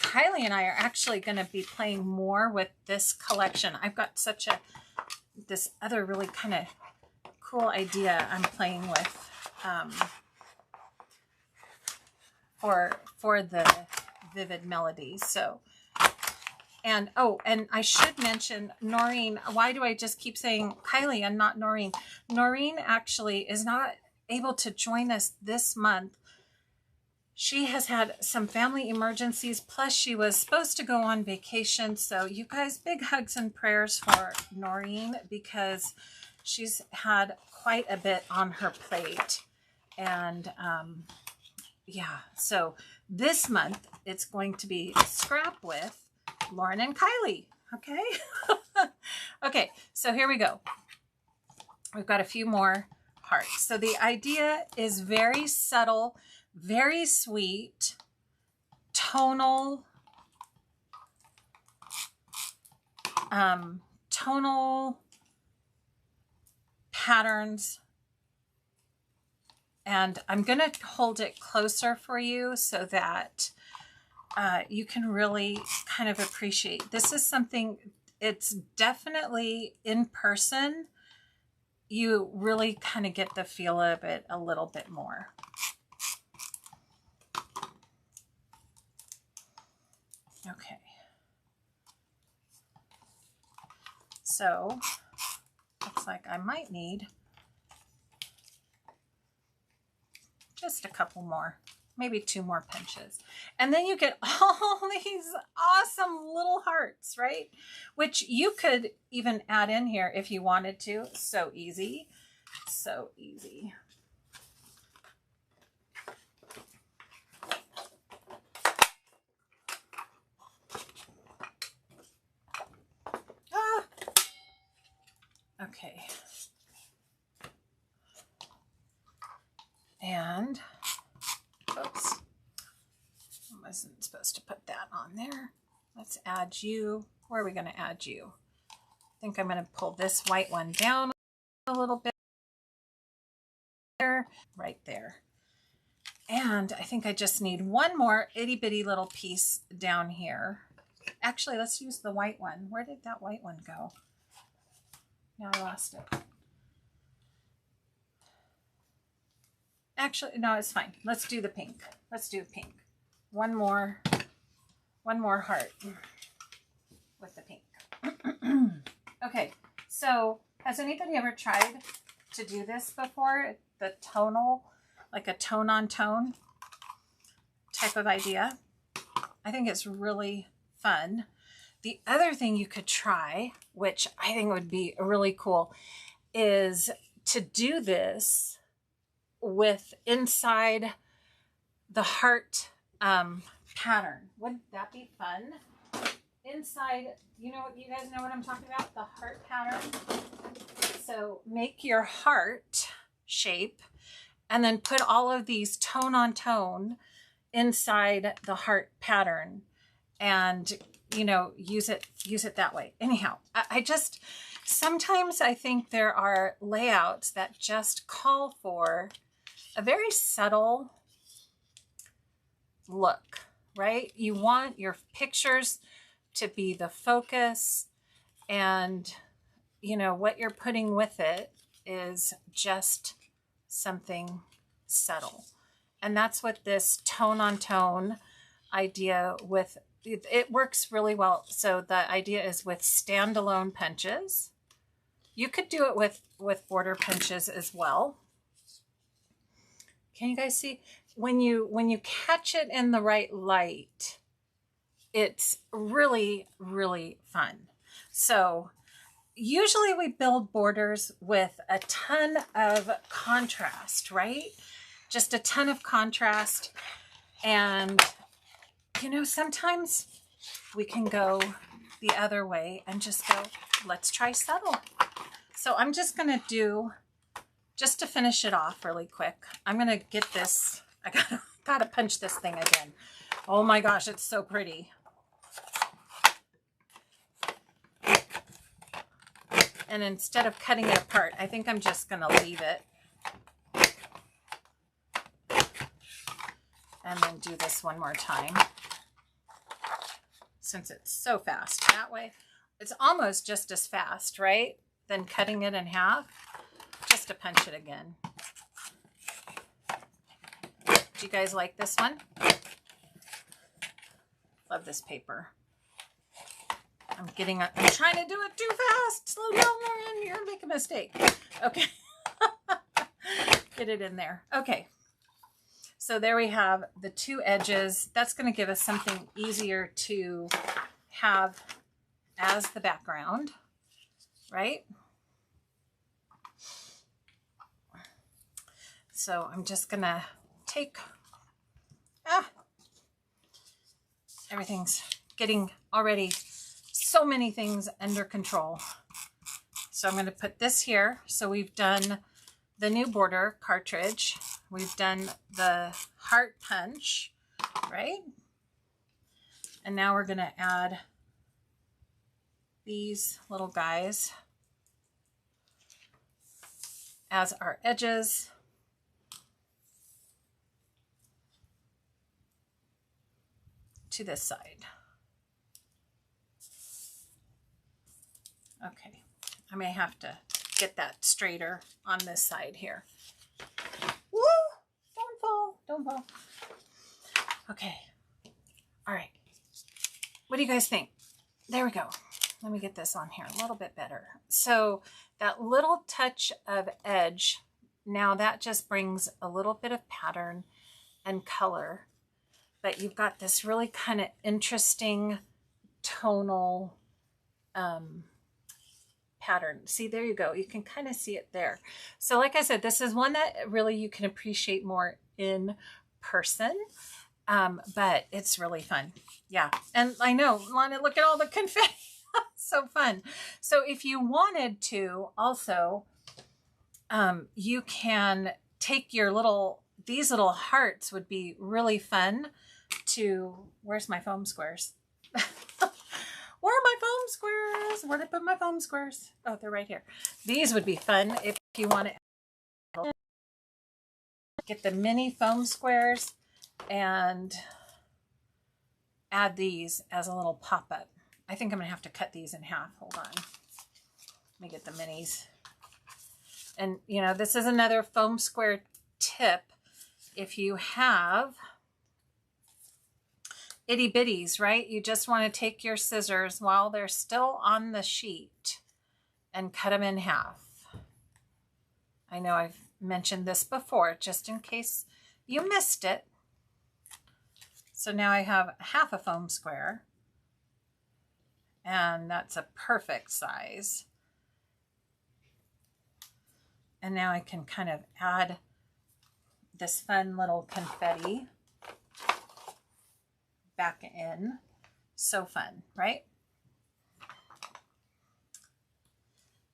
Kylie and I are actually going to be playing more with this collection. I've got such this other really kind of cool idea I'm playing with for the Vivid Melodies. So, and oh, and I should mention Noreen. Why do I just keep saying Kylie and not Noreen? Noreen actually is not able to join us this month. She has had some family emergencies, plus she was supposed to go on vacation. So you guys, big hugs and prayers for Noreen, because she's had quite a bit on her plate. And yeah, so this month it's going to be Scrap with Lauren and Kylie. Okay. Okay, so here we go. We've got a few more hearts. So the idea is very subtle, very sweet, tonal, tonal patterns And I'm going to hold it closer for you so that you can really kind of appreciate. This is something, it's definitely in person. You really kind of get the feel of it a little bit more. Okay. So, looks like I might need just a couple more, maybe 2 more pinches. And then you get all these awesome little hearts, right? Which you could even add in here if you wanted to. So easy, so easy. Ah. Okay. And, oops, I wasn't supposed to put that on there. Let's add you. Where are we going to add you? I think I'm going to pull this white one down a little bit there, right there. And I think I just need one more itty bitty little piece down here. Actually, let's use the white one. Where did that white one go? Now I lost it. Actually, no, it's fine. Let's do the pink. Let's do pink. One more heart with the pink. Okay, so has anybody ever tried to do this before? The tonal, like a tone on tone type of idea. I think it's really fun. The other thing you could try, which I think would be really cool, is to do this with inside the heart pattern. Wouldn't that be fun? Inside, you guys know what I'm talking about? The heart pattern. So make your heart shape and then put all of these tone on tone inside the heart pattern and, use it that way. Anyhow, I just, sometimes I think there are layouts that just call for a very subtle look, right? You want your pictures to be the focus, and what you're putting with it is just something subtle. And that's what this tone on tone idea with, it works really well. So the idea is with standalone pinches. You could do it with border pinches as well. Can you guys see? When you catch it in the right light, it's really, really fun. So usually we build borders with a ton of contrast, right? Just a ton of contrast. And, sometimes we can go the other way and just go, let's try subtle. So I'm just going to do, just to finish it off really quick, I'm going to get this, I gotta punch this thing again. Oh my gosh, it's so pretty. And instead of cutting it apart, I think I'm just going to leave it. And then do this one more time. Since it's so fast. That way, it's almost just as fast, right? Than cutting it in half. Just to punch it again. Do you guys like this one? Love this paper. I'm trying to do it too fast. Slow down, Lauren. You're gonna make a mistake. Okay. Get it in there. Okay. So there we have the 2 edges. That's going to give us something easier to have as the background, right? So I'm just going to take, everything's getting already so many things under control. So I'm going to put this here. So we've done the new border cartridge. We've done the heart punch, right? And now we're going to add these little guys as our edges. to this side. Okay, I may have to get that straighter on this side here. Woo! Don't fall, don't fall. Okay, all right. What do you guys think? There we go. Let me get this on here a little bit better. So that little touch of edge, now that just brings a little bit of pattern and color, but you've got this really kind of interesting tonal pattern. See, there you go. You can kind of see it there. So like I said, this is one that really you can appreciate more in person, but it's really fun. Yeah. And I know, Lana, look at all the confetti. So fun. So if you wanted to also, you can take your these little hearts would be really fun to, where's my foam squares? Where are my foam squares? Where did I put my foam squares? Oh, they're right here. These would be fun if you want to get the mini foam squares and add these as a little pop-up. I think I'm going to have to cut these in half. Hold on. Let me get the minis. And, you know, this is another foam square tip. If you have itty bitties, right? You just want to take your scissors while they're still on the sheet and cut them in half. I know I've mentioned this before, just in case you missed it. So now I have half a foam square, and that's a perfect size. And now I can kind of add this fun little confetti back in. So fun, right?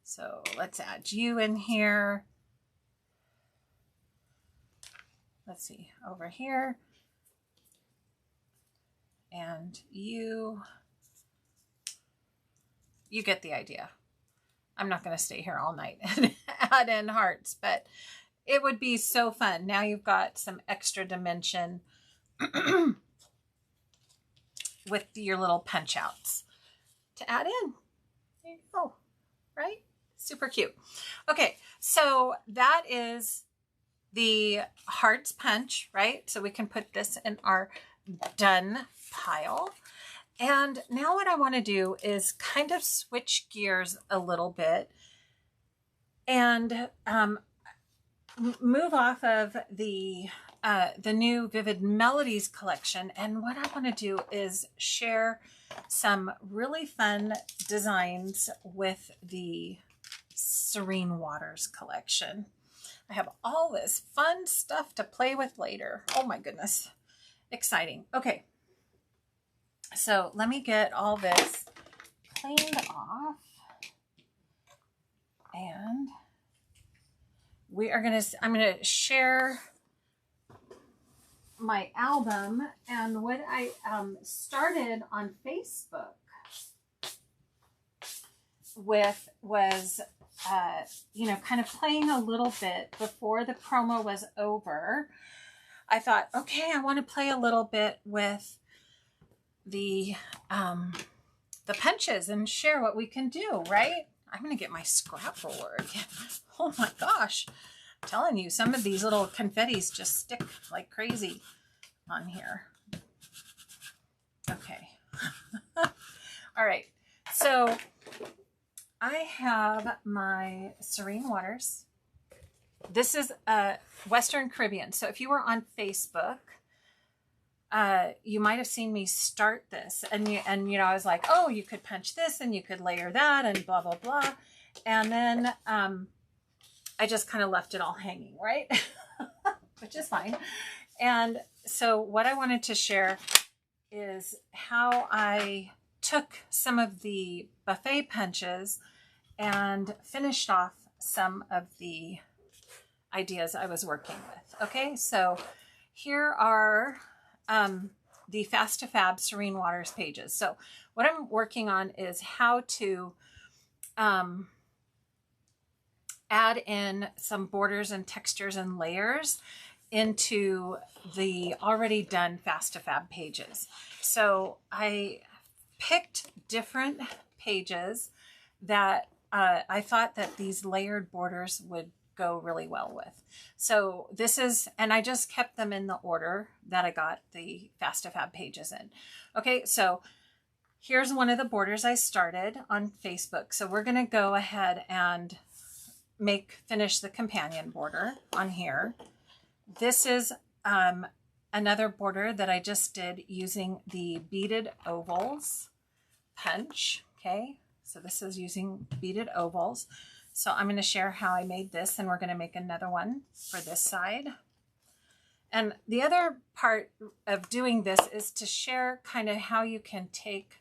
So let's add you in here. Let's see, over here. And you get the idea. I'm not going to stay here all night and add in hearts, but it would be so fun. Now you've got some extra dimension with your little punch outs to add in. There you go, right? Super cute. Okay, so that is the hearts punch, right? So we can put this in our done pile. And now what I want to do is kind of switch gears a little bit and move off of the new Vivid Melodies collection. And what I want to do is share some really fun designs with the Serene Waters collection. I have all this fun stuff to play with later. Oh my goodness. Exciting. Okay. So let me get all this cleaned off. And I'm going to share my album, and what I started on Facebook with was, you know, kind of playing a little bit before the promo was over. I thought, okay, I want to play a little bit with the punches and share what we can do, right? I'm going to get my scrap roller again. Oh my gosh. I'm telling you, some of these little confettis just stick like crazy on here. Okay. All right. So I have my Serene Waters. This is Western Caribbean. So if you were on Facebook, you might have seen me start this, and you know, I was like, oh, you could punch this and you could layer that and blah, blah, blah. And then, I just kind of left it all hanging, right? Which is fine. And so what I wanted to share is how I took some of the buffet punches and finished off some of the ideas I was working with. Okay. So here are the Fast to Fab Serene Waters pages. So what I'm working on is how to add in some borders and textures and layers into the already done Fast2Fab pages. So I picked different pages that I thought that these layered borders would go really well with. So this is, and I just kept them in the order that I got the Fast2Fab pages in. Okay, so here's one of the borders I started on Facebook. So we're going to go ahead and finish the companion border on here. This is another border that I just did using the beaded ovals punch. Okay, so this is using beaded ovals. So I'm going to share how I made this, and we're going to make another one for this side. And the other part of doing this is to share kind of how you can take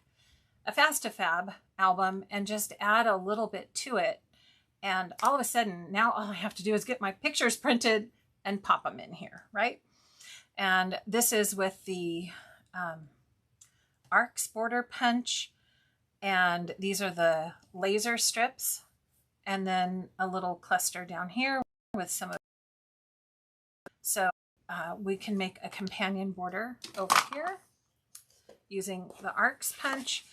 a Fast2Fab album and just add a little bit to it. And all of a sudden, now all I have to do is get my pictures printed and pop them in here, right? And this is with the Arcs border punch. And these are the laser strips. And then a little cluster down here with some of. So we can make a companion border over here using the Arcs punch.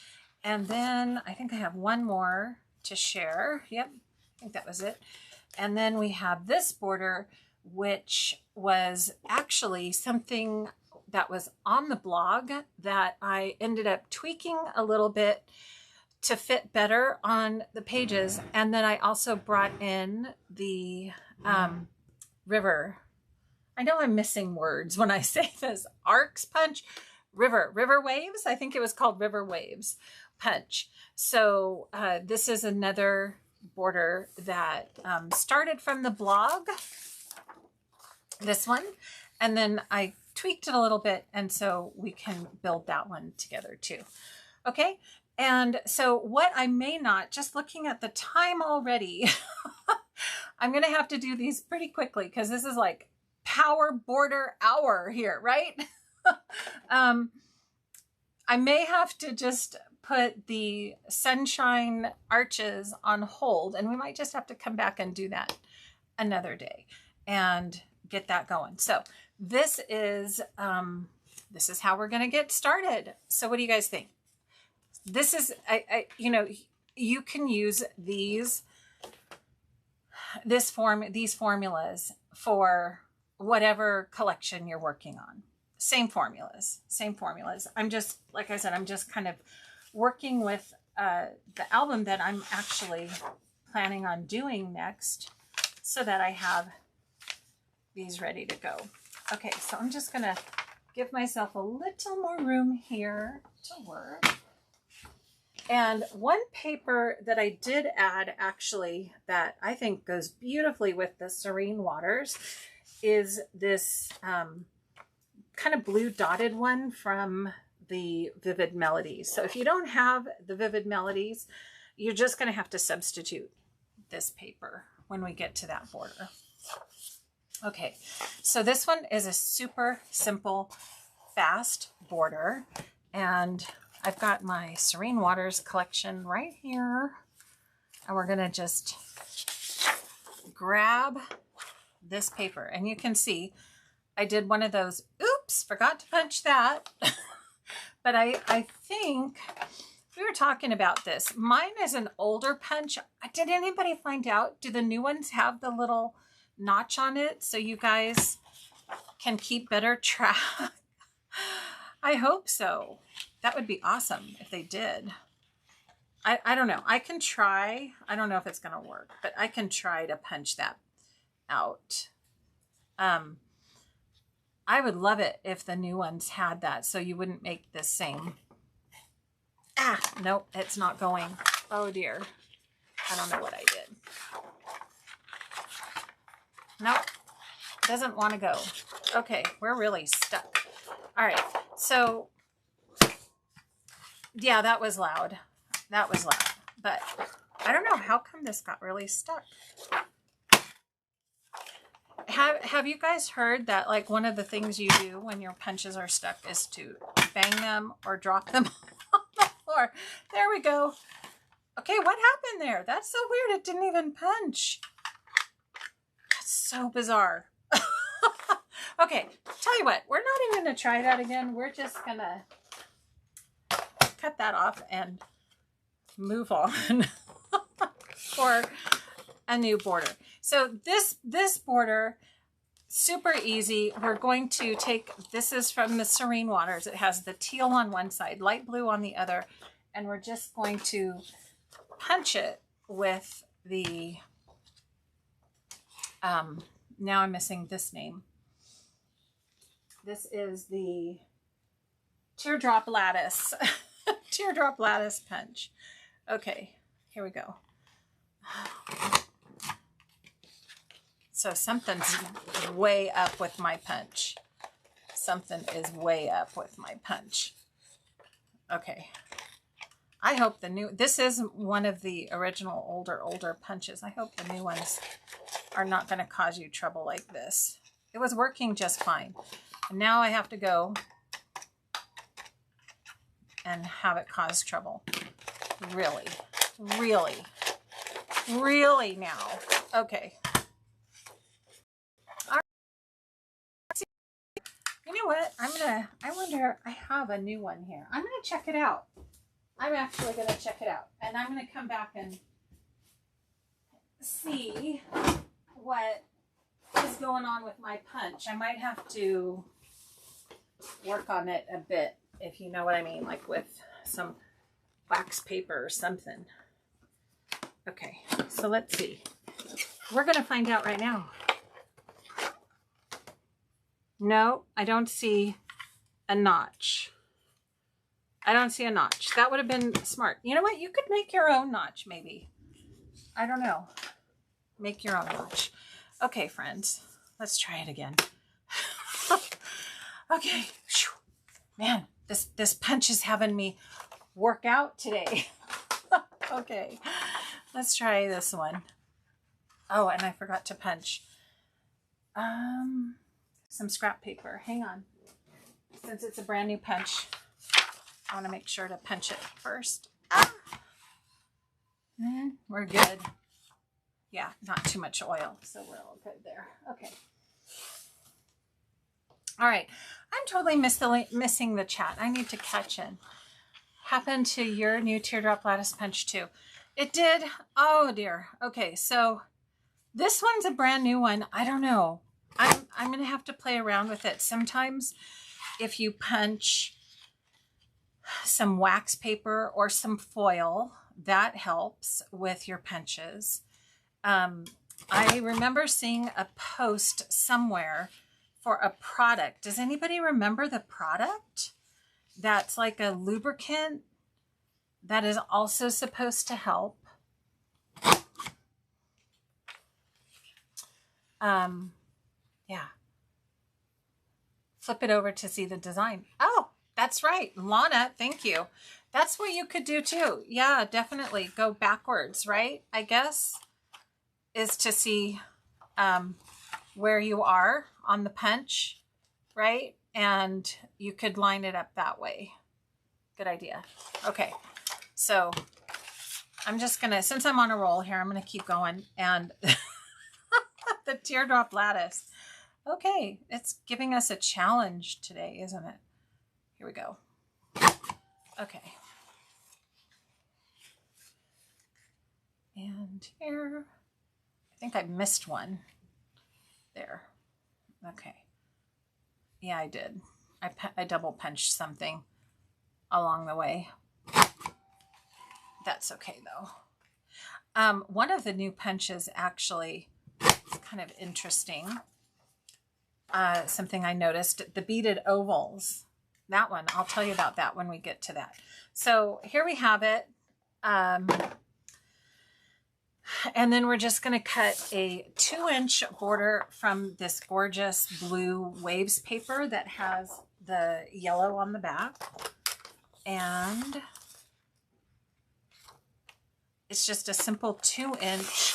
And then I think I have one more to share. Yep, I think that was it. And then we have this border, which was actually something that was on the blog that I ended up tweaking a little bit to fit better on the pages. And then I also brought in the river. I know I'm missing words when I say this. Arcs punch, river waves. I think it was called river waves punch. So this is another border that started from the blog, this one, and then I tweaked it a little bit, and so we can build that one together too. Okay. And so what I may not, just looking at the time already, I'm going to have to do these pretty quickly because this is like power border hour here, right? I may have to just put the sunshine arches on hold, and we might just have to come back and do that another day and get that going. So this is how we're going to get started. So what do you guys think? This is, you know, you can use these formulas for whatever collection you're working on. Same formulas. I'm just, like I said, I'm just kind of working with the album that I'm actually planning on doing next so that I have these ready to go. Okay, so I'm just going to give myself a little more room here to work. And one paper that I did add, actually, that I think goes beautifully with the Serene Waters is this kind of blue dotted one from the Vivid Melodies. So if you don't have the Vivid Melodies, you're just going to have to substitute this paper when we get to that border. Okay, so this one is a super simple, fast border, and I've got my Serene Waters collection right here, and we're going to just grab this paper, and you can see I did one of those, oops, forgot to punch that. But I think we were talking about this. Mine is an older punch. Did anybody find out? Do the new ones have the little notch on it so you guys can keep better track? I hope so. That would be awesome if they did. I don't know. I can try. I don't know if it's going to work, but I can try to punch that out. I would love it if the new ones had that so you wouldn't make the same. Nope, it's not going. Oh dear. I don't know what I did. Nope, doesn't want to go. Okay, we're really stuck. All right, so yeah, that was loud. That was loud, but I don't know how come this got really stuck. Have you guys heard that, like, one of the things you do when your punches are stuck is to bang them or drop them on the floor? There we go. Okay, what happened there? That's so weird. It didn't even punch. That's so bizarre. Okay, tell you what, we're not even going to try that again. We're just going to cut that off and move on for a new border. So this border, super easy. We're going to take, this is from the Serene Waters. It has the teal on one side, light blue on the other, and we're just going to punch it with the, now I'm missing this name. This is the Teardrop Lattice, Teardrop Lattice punch. Okay, here we go. So something's way up with my punch. Something is way up with my punch. Okay. I hope the new, this is one of the original older punches. I hope the new ones are not going to cause you trouble like this. It was working just fine. And now I have to go and have it cause trouble. Really, really, really now. Okay. You know what? I wonder, I have a new one here. I'm going to check it out. I'm actually going to check it out. And I'm going to come back and see what is going on with my punch. I might have to work on it a bit, if you know what I mean, like with some wax paper or something. Okay, so let's see. We're going to find out right now. No, I don't see a notch. I don't see a notch. That would have been smart. You know what? You could make your own notch, maybe. I don't know. Make your own notch. Okay, friends. Let's try it again. Okay. Man, this punch is having me work out today. Okay. Let's try this one. Oh, and I forgot to punch. Some scrap paper. Hang on. Since it's a brand new punch, I want to make sure to punch it first. We're good. Yeah, not too much oil, so we're all good there. Okay. All right. I'm totally missing the chat. I need to catch in. Happened to your new Teardrop Lattice punch too? It did? Oh dear. Okay, so this one's a brand new one. I don't know. I'm going to have to play around with it. Sometimes if you punch some wax paper or some foil, that helps with your punches. I remember seeing a post somewhere for a product. Does anybody remember the product? That's like a lubricant that is also supposed to help. Yeah. Flip it over to see the design. Oh, that's right. Lana, thank you. That's what you could do too. Yeah, definitely go backwards, right? I guess is to see where you are on the punch, right? And you could line it up that way. Good idea. Okay. So I'm just going to, since I'm on a roll here, I'm going to keep going. And the Teardrop Lattice. Okay, it's giving us a challenge today, isn't it? Here we go. Okay. And here, I think I missed one. There. Okay. Yeah, I did. I double punched something along the way. That's okay though. One of the new punches actually is kind of interesting. Something I noticed, the beaded ovals. That one, I'll tell you about that when we get to that. So here we have it. And then we're just going to cut a 2-inch border from this gorgeous blue waves paper that has the yellow on the back. And it's just a simple 2-inch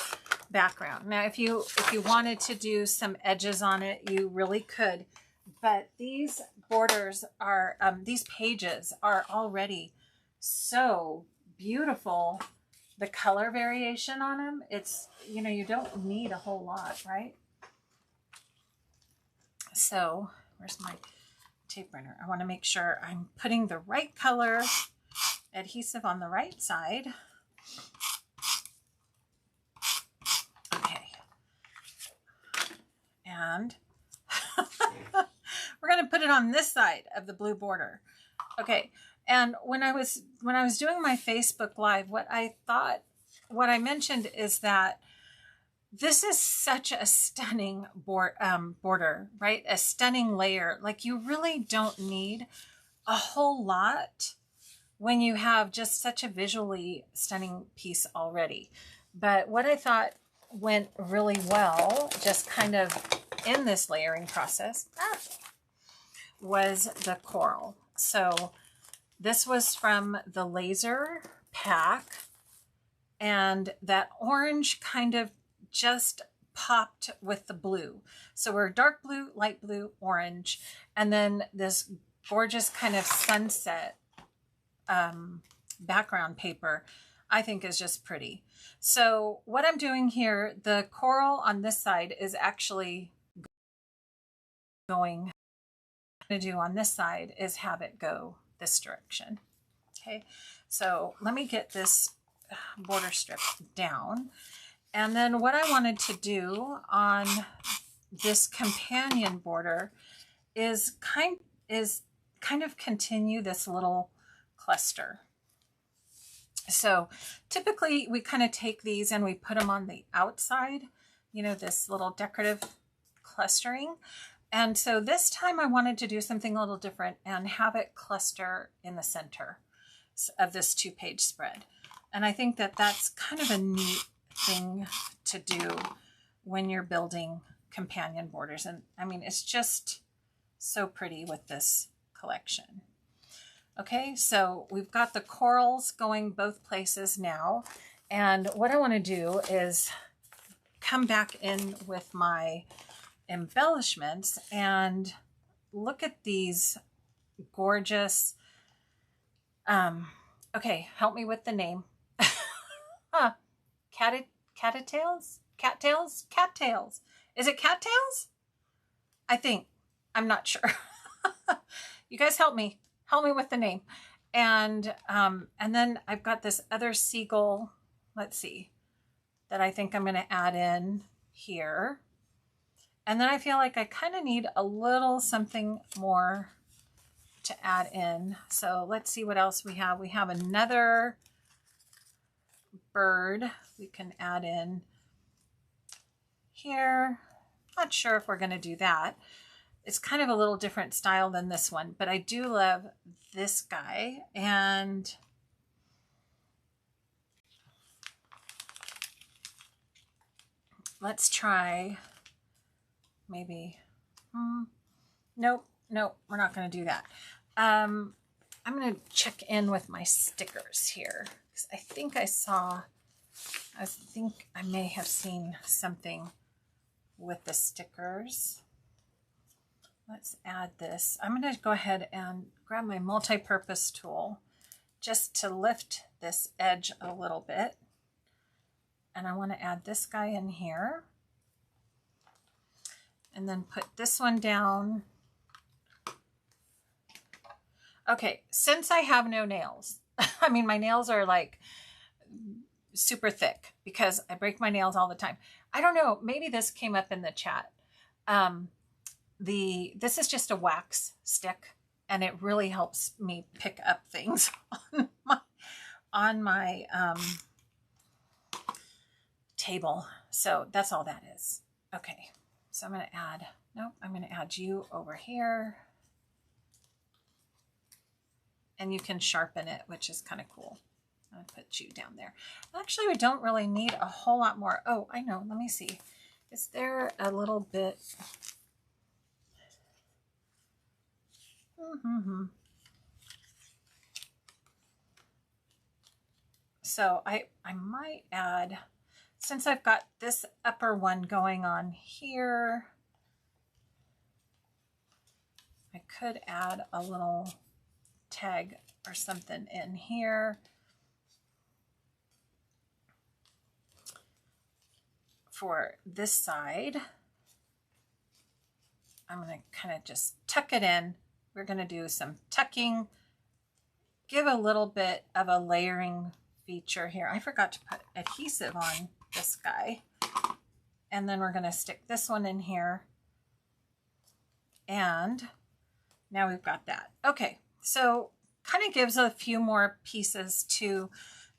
background. Now, if you wanted to do some edges on it, you really could. But these borders are, these pages are already so beautiful. The color variation on them, it's, you know, you don't need a whole lot, right? So where's my tape runner? I want to make sure I'm putting the right color adhesive on the right side. Okay. And we're going to put it on this side of the blue border. Okay. And when I was doing my Facebook Live, what I mentioned is that this is such a stunning border, right? A stunning layer. Like, you really don't need a whole lot when you have just such a visually stunning piece already. But what I thought went really well, just kind of in this layering process, was the coral. So this was from the laser pack, and that orange kind of just popped with the blue. So we're dark blue, light blue, orange, and then this gorgeous kind of sunset background paper, I think is just pretty. So what I'm doing here, the coral on this side is actually going, what I'm going to do on this side is have it go this direction. Okay, so let me get this border strip down. And then what I wanted to do on this companion border is kind of continue this little cluster. So typically we kind of take these and we put them on the outside, you know, this little decorative clustering. And so this time I wanted to do something a little different and have it cluster in the center of this 2-page spread. And I think that that's kind of a neat thing to do when you're building companion borders. And I mean, it's just so pretty with this collection. Okay, so we've got the corals going both places now. And what I want to do is come back in with my embellishments and look at these gorgeous, okay, help me with the name. Cattails? Cattails. Is it cattails? I think. I'm not sure. You guys help me. Help me with the name. And then I've got this other seagull, let's see, that I think I'm going to add in here. And then I feel like I kind of need a little something more to add in. So let's see what else we have. We have another bird we can add in here. Not sure if we're going to do that. It's kind of a little different style than this one, but I do love this guy. And let's try maybe, nope, we're not going to do that. I'm going to check in with my stickers here, because I think I think I may have seen something with the stickers. Let's add this. I'm going to go ahead and grab my multi-purpose tool just to lift this edge a little bit. And I want to add this guy in here. And then put this one down. Okay, since I have no nails, I mean, my nails are like super thick because I break my nails all the time. I don't know, maybe this came up in the chat. This is just a wax stick, and it really helps me pick up things on my table. So that's all that is. Okay, so I'm going to add you over here. And you can sharpen it, which is kind of cool. I'll put you down there. Actually, we don't really need a whole lot more. Oh, I know. Let me see. Is there a little bit? So I might add, since I've got this upper one going on here, I could add a little tag or something in here for this side. I'm going to kind of just tuck it in. We're going to do some tucking, give a little bit of a layering feature here. I forgot to put adhesive on this guy. And then we're going to stick this one in here. And now we've got that. Okay, so kind of gives a few more pieces to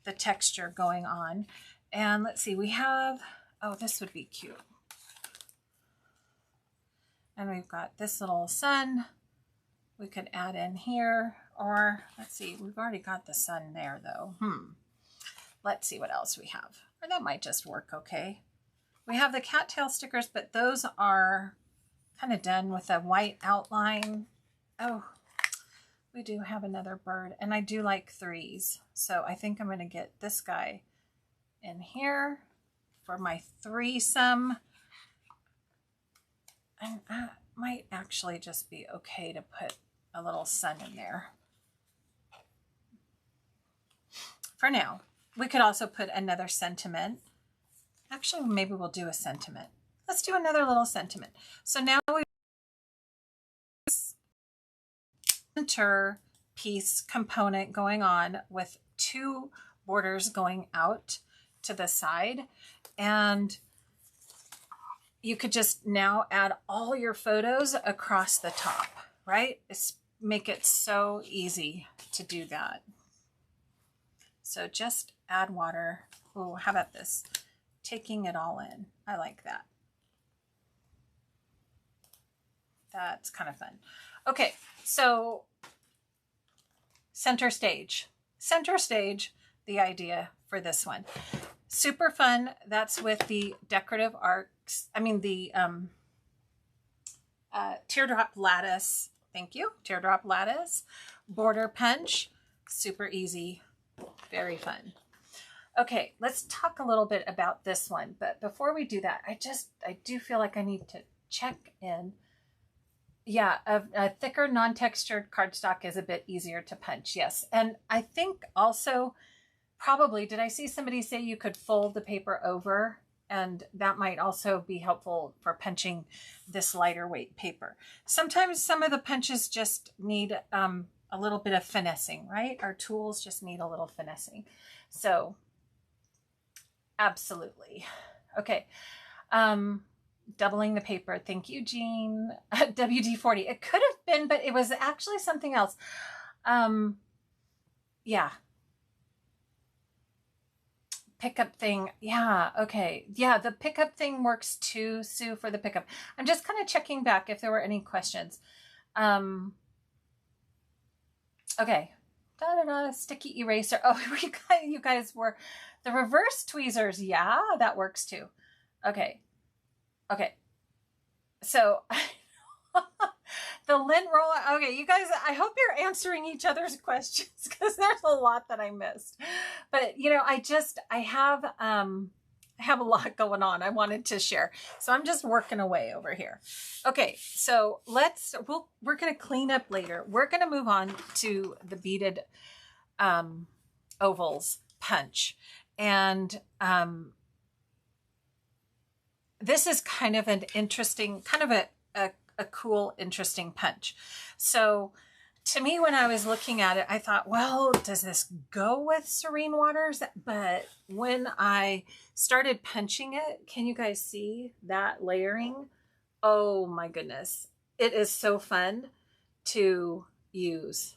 the texture going on. And let's see, we have, oh, this would be cute. And we've got this little sun we could add in here, or let's see, we've already got the sun there though. Let's see what else we have. Or that might just work okay. We have the cattail stickers, but those are kind of done with a white outline. Oh, we do have another bird, and I do like threes. So I think I'm going to get this guy in here for my threesome. And I might actually just be okay to put a little sun in there. For now, we could also put another sentiment. Actually, maybe we'll do a sentiment. Let's do another little sentiment. So now we center piece component going on with two borders going out to the side, and you could just now add all your photos across the top, right? Make it so easy to do that. So just add water. Oh, how about this? Taking it all in. I like that. That's kind of fun. Okay, so center stage. Center stage, the idea for this one. Super fun. That's with the decorative arcs. I mean the teardrop lattice. Thank you. Teardrop lattice. Border punch. Super easy. Very fun. Okay, let's talk a little bit about this one. But before we do that, I do feel like I need to check in. Yeah, a thicker non-textured cardstock is a bit easier to punch. Yes. And I think also probably, did I see somebody say you could fold the paper over? And that might also be helpful for punching this lighter weight paper. Sometimes some of the punches just need a little bit of finessing, right? Our tools just need a little finessing. So absolutely. Okay. Doubling the paper. Thank you, Jean. WD-40. It could have been, but it was actually something else. Yeah. Pickup thing. Yeah. Okay. Yeah. The pickup thing works too, Sue, for the pickup. I'm just kind of checking back if there were any questions. Okay. Sticky eraser. Oh, you guys were the reverse tweezers. Yeah, that works too. Okay. Okay. So the lint roller. Okay, you guys, I hope you're answering each other's questions because there's a lot that I missed. But you know, I have a lot going on I wanted to share. So I'm just working away over here. Okay, so we're going to clean up later. We're going to move on to the beaded ovals punch. And this is kind of an interesting, kind of a cool, interesting punch. So to me, when I was looking at it, I thought, well, does this go with Serene Waters? But when I started punching it, can you guys see that layering? Oh my goodness. It is so fun to use.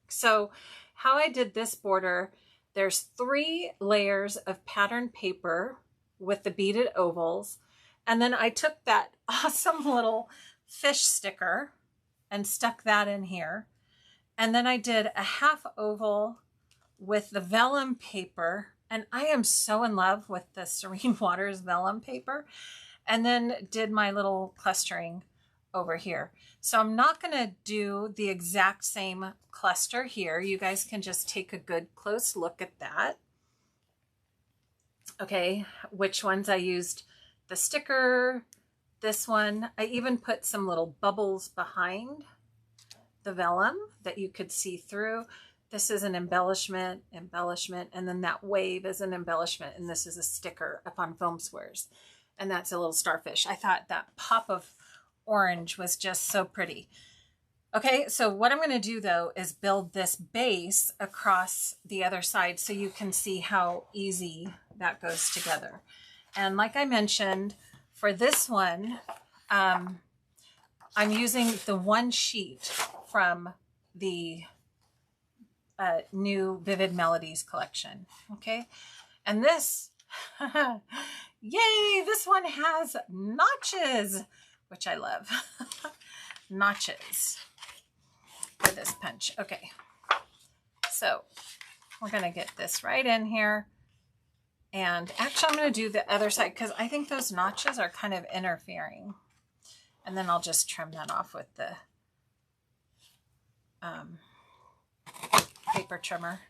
So how I did this border, there's 3 layers of patterned paper with the beaded ovals. And then I took that awesome little fish sticker and stuck that in here. And then I did a half oval with the vellum paper. And I am so in love with the Serene Waters vellum paper. And then did my little clustering over here. So I'm not going to do the exact same cluster here. You guys can just take a good close look at that. Okay, which ones I used the sticker, this one. I even put some little bubbles behind the vellum that you could see through. This is an embellishment, and then that wave is an embellishment, and this is a sticker up on foam squares. And that's a little starfish. I thought that pop of orange was just so pretty. Okay, so what I'm going to do though is build this base across the other side so you can see how easy that goes together. And like I mentioned, for this one, I'm using the one sheet from the new Vivid Melodies collection. Okay, and this, yay, this one has notches, which I love. Notches for this punch. Okay, so we're going to get this right in here. And actually, I'm going to do the other side because I think those notches are kind of interfering. And then I'll just trim that off with the paper trimmer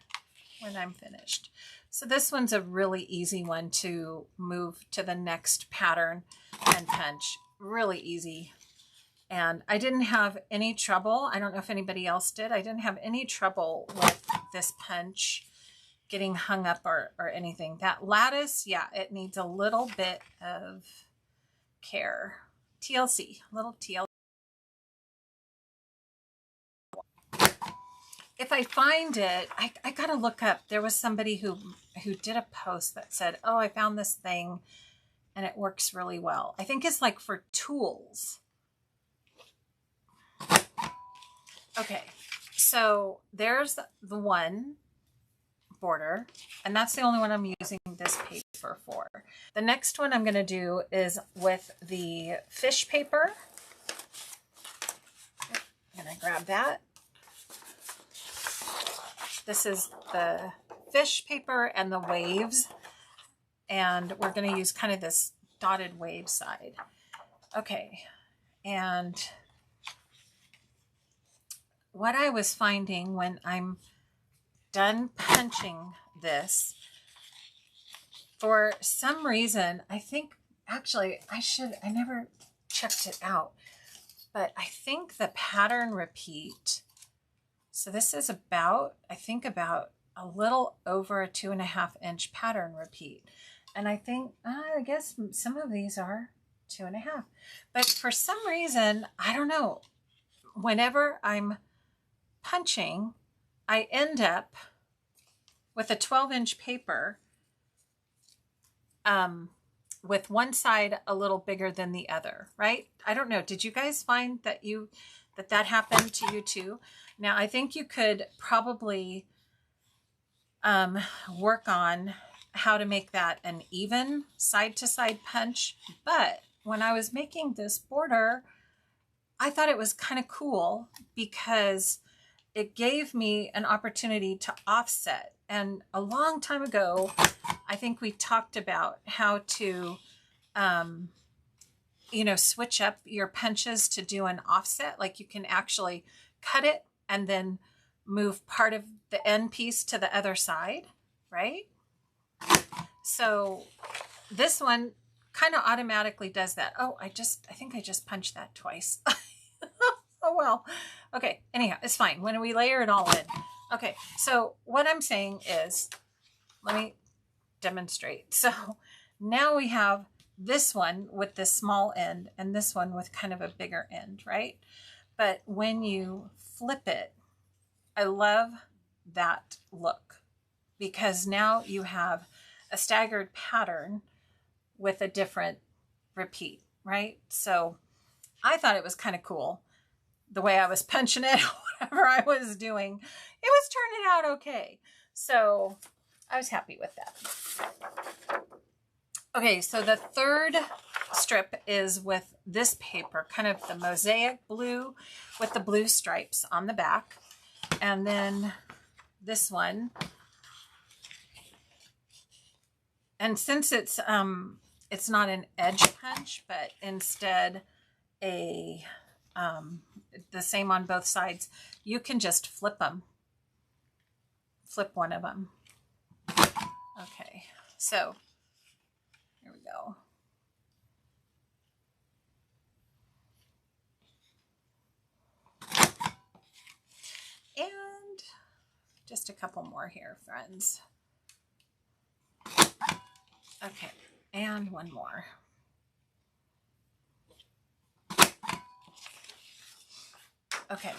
when I'm finished. So this one's a really easy one to move to the next pattern and punch. Really easy. And I didn't have any trouble. I don't know if anybody else did. I didn't have any trouble with this punch getting hung up or anything. That lattice, yeah, it needs a little bit of care. TLC, little TLC. If I find it, I gotta look up. There was somebody who did a post that said, oh, I found this thing and it works really well. I think it's like for tools. Okay, so there's the one border, and that's the only one I'm using this paper for. The next one I'm going to do is with the fish paper. I'm going to grab that. This is the fish paper and the waves, and we're going to use kind of this dotted wave side. Okay, and what I was finding when I'm done punching this, for some reason, I think, actually, I never checked it out, but I think the pattern repeat, so this is about, I think about a little over a 2.5 inch pattern repeat. And I think, I guess some of these are 2.5, but for some reason, I don't know, whenever I'm punching, I end up with a 12-inch paper with one side a little bigger than the other, right? I don't know. Did you guys find that that happened to you too? Now, I think you could probably work on how to make that an even side-to-side punch. But when I was making this border, I thought it was kind of cool because it gave me an opportunity to offset. And a long time ago, I think we talked about how to, you know, switch up your punches to do an offset. Like you can actually cut it and then move part of the end piece to the other side, right? So this one kind of automatically does that. Oh, I think I just punched that twice. Oh, well. Okay. Anyhow, it's fine when we layer it all in. Okay. So what I'm saying is, let me demonstrate. So now we have this one with this small end and this one with kind of a bigger end, right? But when you flip it, I love that look because now you have a staggered pattern with a different repeat, right? So I thought it was kind of cool the way I was punching it, whatever I was doing. It was turning out okay. So I was happy with that. Okay, so the third strip is with this paper, kind of the mosaic blue with the blue stripes on the back. And then this one. And since it's not an edge punch, but instead the same on both sides, you can just flip them. Flip one of them. Okay, so here we go. And just a couple more here, friends. Okay, and one more. Okay.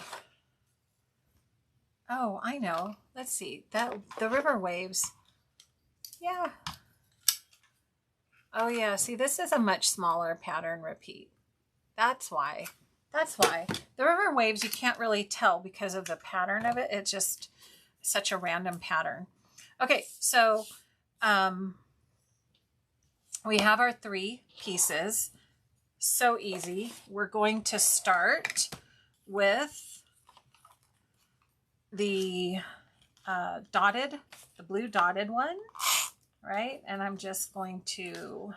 Oh, I know. Let's see. The river waves. Yeah. Oh yeah, see, this is a much smaller pattern repeat. That's why. That's why. The river waves, you can't really tell because of the pattern of it. It's just such a random pattern. Okay, so we have our 3 pieces. So easy. We're going to start with the blue dotted one, right? And I'm just going to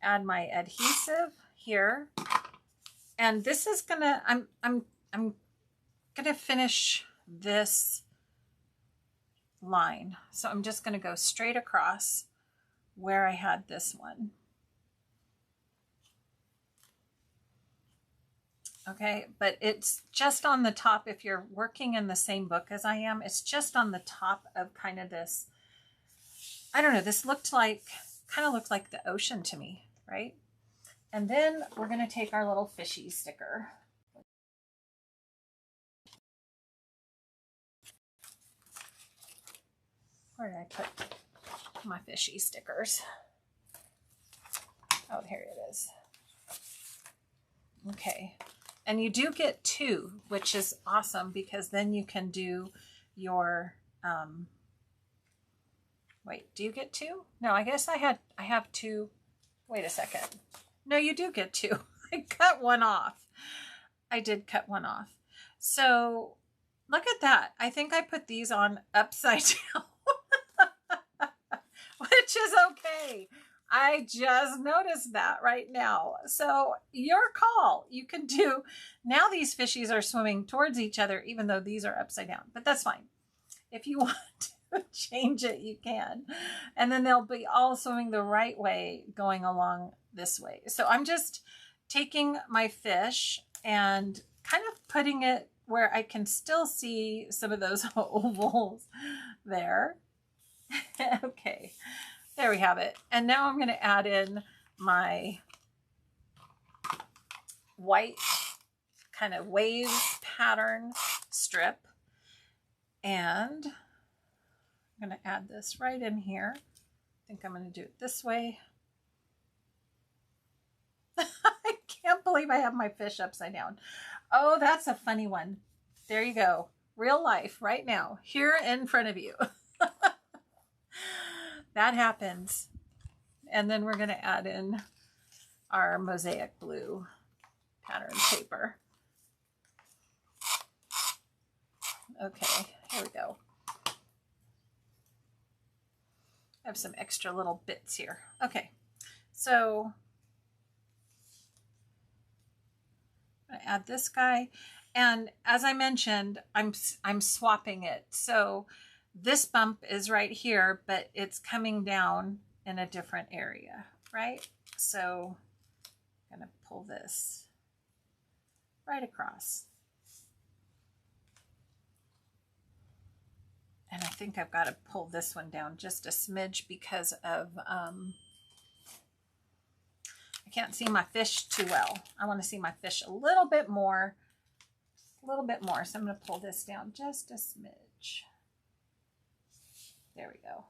add my adhesive here. And this is gonna, I'm gonna finish this line. So I'm just gonna go straight across where I had this one. Okay, but it's just on the top. If you're working in the same book as I am, it's just on the top of kind of this, I don't know, this kind of looked like the ocean to me, right? And then we're going to take our little fishy sticker. Where did I put my fishy stickers? Oh, here it is. Okay. And you do get 2, which is awesome because then you can do your, wait, do you get 2? No, I guess I have 2. Wait a second. No, you do get 2. I cut one off. I did cut one off. So look at that. I think I put these on upside down, which is okay. I just noticed that right now. So your call. You can do, now these fishies are swimming towards each other, even though these are upside down, but that's fine. If you want to change it, you can. And then they'll be all swimming the right way going along this way. So I'm just taking my fish and kind of putting it where I can still see some of those ovals there. Okay. There we have it. And now I'm going to add in my white kind of wave pattern strip. And I'm going to add this right in here. I think I'm going to do it this way. I can't believe I have my fish upside down. Oh, that's a funny one. There you go. Real life right now, here in front of you. That happens. And then we're going to add in our mosaic blue pattern paper. Okay, here we go. I have some extra little bits here. Okay, so I'm going to add this guy. And as I mentioned, I'm swapping it. So this bump is right here, but it's coming down in a different area, right? So I'm going to pull this right across. And I think I've got to pull this one down just a smidge because of, I can't see my fish too well. I want to see my fish a little bit more. So I'm going to pull this down just a smidge. There we go.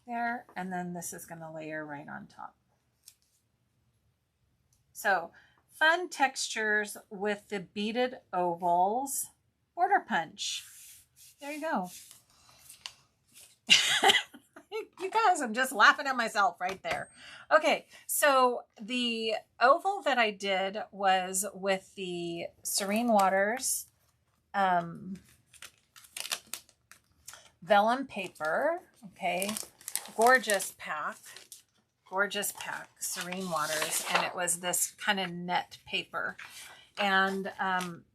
There, and then this is going to layer right on top. So fun textures with the beaded ovals border punch. There you go. You guys, I'm just laughing at myself right there. Okay, so the oval that I did was with the Serene Waters vellum paper. Okay, gorgeous pack, Serene Waters, and it was this kind of net paper. And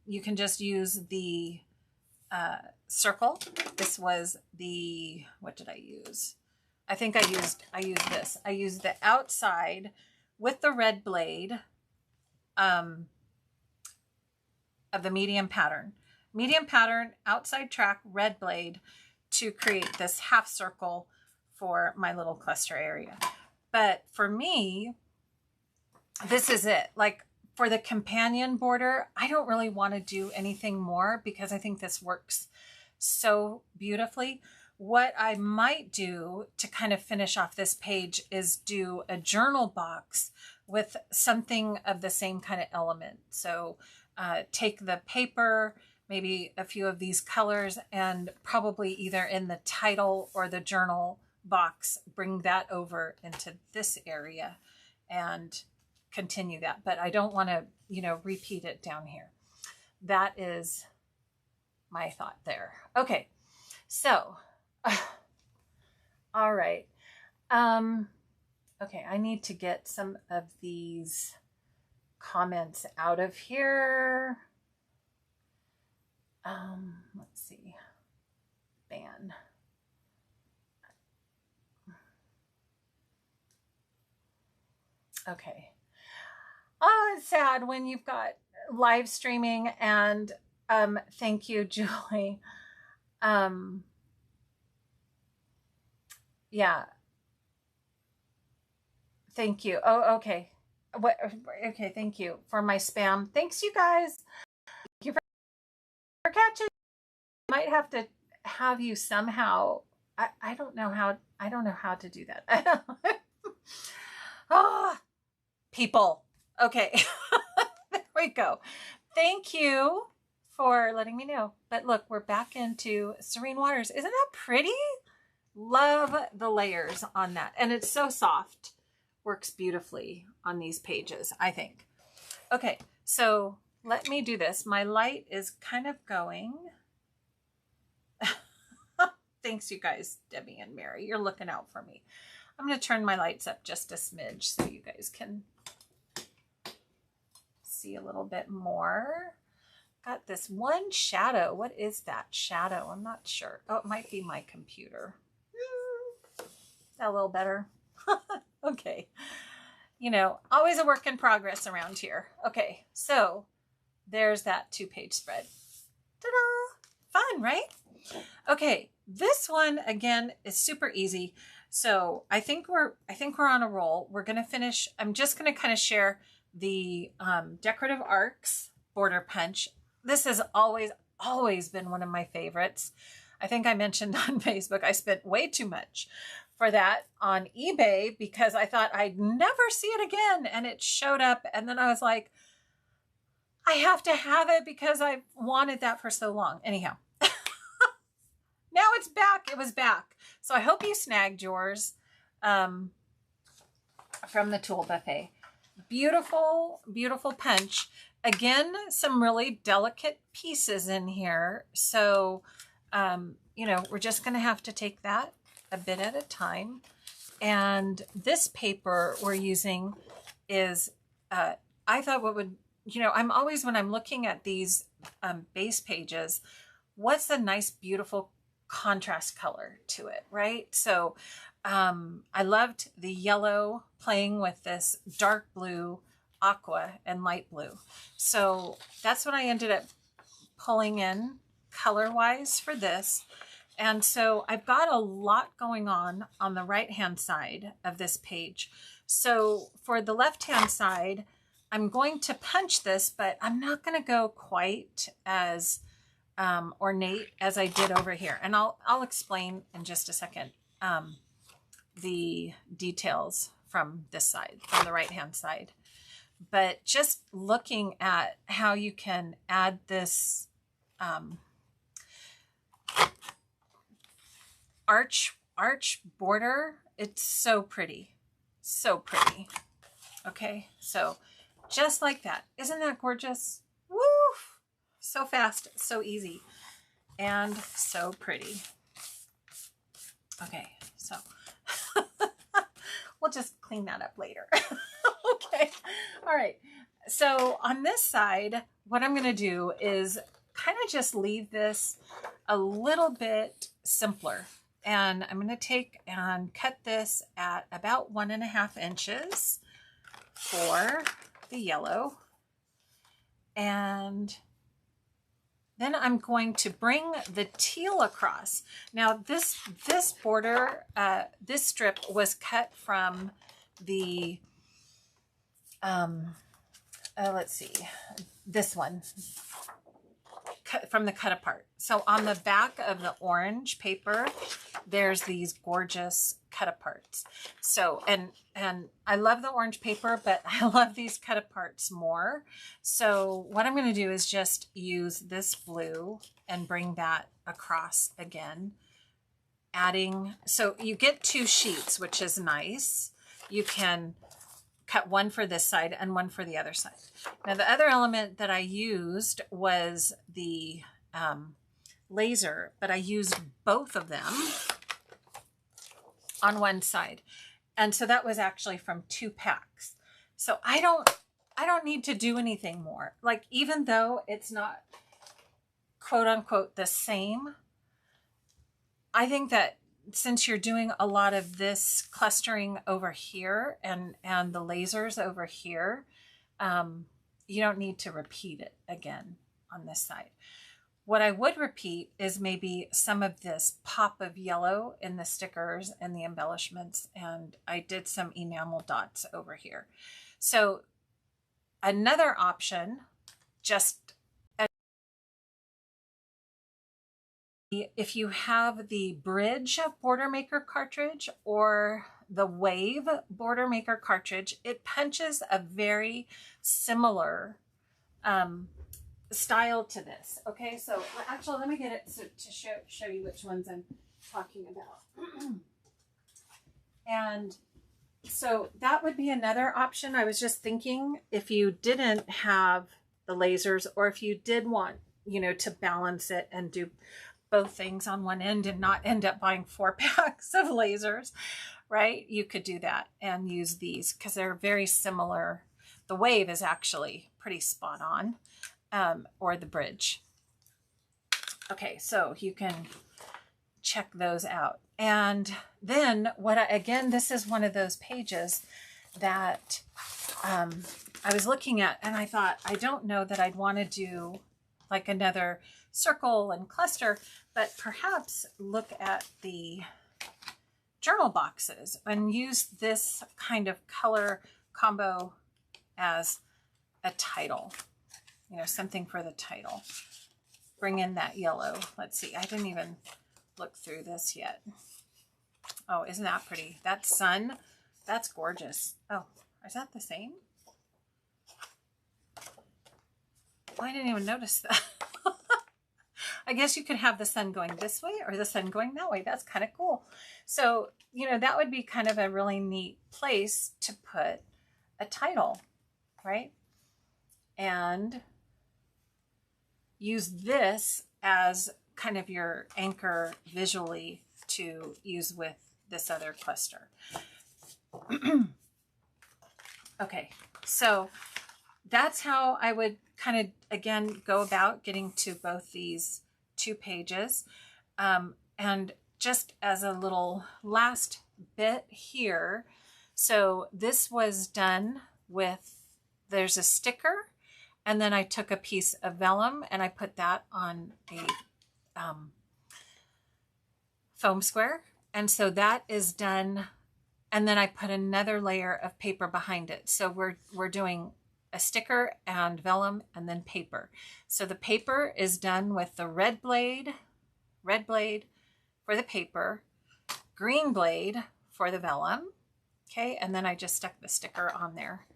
you can just use the circle. This was the, what did I use? I think I used this. I used the outside with the red blade of the medium pattern. Medium pattern, outside track, red blade to create this half circle for my little cluster area. But for me, this is it. Like For the companion border, I don't really want to do anything more because I think this works so beautifully. What I might do to kind of finish off this page is do a journal box with something of the same kind of element. So take the paper, maybe a few of these colors, and probably either in the title or the journal box, bring that over into this area and continue that. But I don't want to, you know, repeat it down here. That is my thought there. Okay, so all right. Okay, I need to get some of these comments out of here. Let's see. Ban. Okay. Oh, it's sad when you've got live streaming, and thank you, Julie. Yeah. Thank you. Oh, okay. What? Okay, thank you for my spam. Thanks, you guys. Thank you for catching. I might have to have you somehow. I don't know how to do that. Ah, people. Okay. There we go. Thank you for letting me know. But look, we're back into Serene Waters. Isn't that pretty? Love the layers on that. And it's so soft. Works beautifully on these pages, I think. Okay, so let me do this. My light is kind of going. Thanks, you guys, Debbie and Mary. You're looking out for me. I'm going to turn my lights up just a smidge so you guys can see a little bit more. Got this one shadow. What is that shadow? I'm not sure. Oh, it might be my computer. Is that a little better? Okay. You know, always a work in progress around here. Okay, so there's that 2-page spread. Ta-da! Fun, right? Okay, this one again is super easy. So I think we're on a roll. We're gonna finish. I'm just gonna kind of share the decorative arcs border punch. This has always been one of my favorites. I think I mentioned on Facebook I spent way too much for that on eBay because I thought I'd never see it again, and it showed up, and then I was like, I have to have it because I've wanted that for so long. Anyhow, now it's back. It was back. So I hope you snagged yours from the Tool Buffet. Beautiful, beautiful punch. Again, some really delicate pieces in here. So, you know, we're just going to have to take that a bit at a time. And this paper we're using is, I thought what would, you know, I'm always, when I'm looking at these base pages, what's a nice, beautiful contrast color to it, right? So I loved the yellow playing with this dark blue, aqua, and light blue. So that's what I ended up pulling in color-wise for this. And so I've got a lot going on the right-hand side of this page. So for the left-hand side, I'm going to punch this, but I'm not going to go quite as ornate as I did over here. And I'll explain in just a second the details from this side, from the right-hand side. But just looking at how you can add this arch border, it's so pretty, so pretty. Okay, so just like that. Isn't that gorgeous? Woo! So fast, so easy, and so pretty. Okay, so we'll just clean that up later. Okay, all right. So on this side, what I'm going to do is kind of just leave this a little bit simpler. And I'm going to take and cut this at about 1.5 inches for the yellow. And then I'm going to bring the teal across. Now this border, this strip was cut from the let's see, this one from the cut apart. So on the back of the orange paper, there's these gorgeous cut aparts. So, and I love the orange paper, but I love these cut aparts more. So what I'm going to do is just use this blue and bring that across again, adding, so you get 2 sheets, which is nice. You can cut one for this side and one for the other side. Now the other element that I used was the laser, but I used both of them on one side. And so that was actually from 2 packs. So I don't need to do anything more. Like, even though it's not quote unquote the same, I think that since you're doing a lot of this clustering over here and the lasers over here, you don't need to repeat it again on this side. What I would repeat is maybe some of this pop of yellow in the stickers and the embellishments, and I did some enamel dots over here. So another option, just if you have the Bridge Border Maker cartridge or the Wave Border Maker cartridge, it punches a very similar style to this. Okay, so actually let me get it to show you which ones I'm talking about. And so that would be another option. I was just thinking, if you didn't have the lasers, or if you did want, you know, to balance it and do both things on one end and not end up buying 4 packs of lasers, right? You could do that and use these because they're very similar. The Wave is actually pretty spot on, or the Bridge. Okay, so you can check those out. And then again, this is one of those pages that I was looking at, and I thought, I don't know that I'd want to do like another circle and cluster, but perhaps look at the journal boxes and use this kind of color combo as a title, you know, something for the title. Bring in that yellow. Let's see, I didn't even look through this yet. Oh, isn't that pretty? That sun, that's gorgeous. Oh, is that the same? I didn't even notice that. I guess you could have the sun going this way or the sun going that way. That's kind of cool. So, you know, that would be kind of a really neat place to put a title, right? And use this as kind of your anchor visually to use with this other cluster. Okay, so that's how I would kind of, again, go about getting to both these 2 pages. And just as a little last bit here, so this was done with, there's a sticker, and then I took a piece of vellum and I put that on a foam square. And so that is done. And then I put another layer of paper behind it. So we're doing a sticker and vellum and then paper. So the paper is done with the red blade for the paper, green blade for the vellum. Okay, and then I just stuck the sticker on there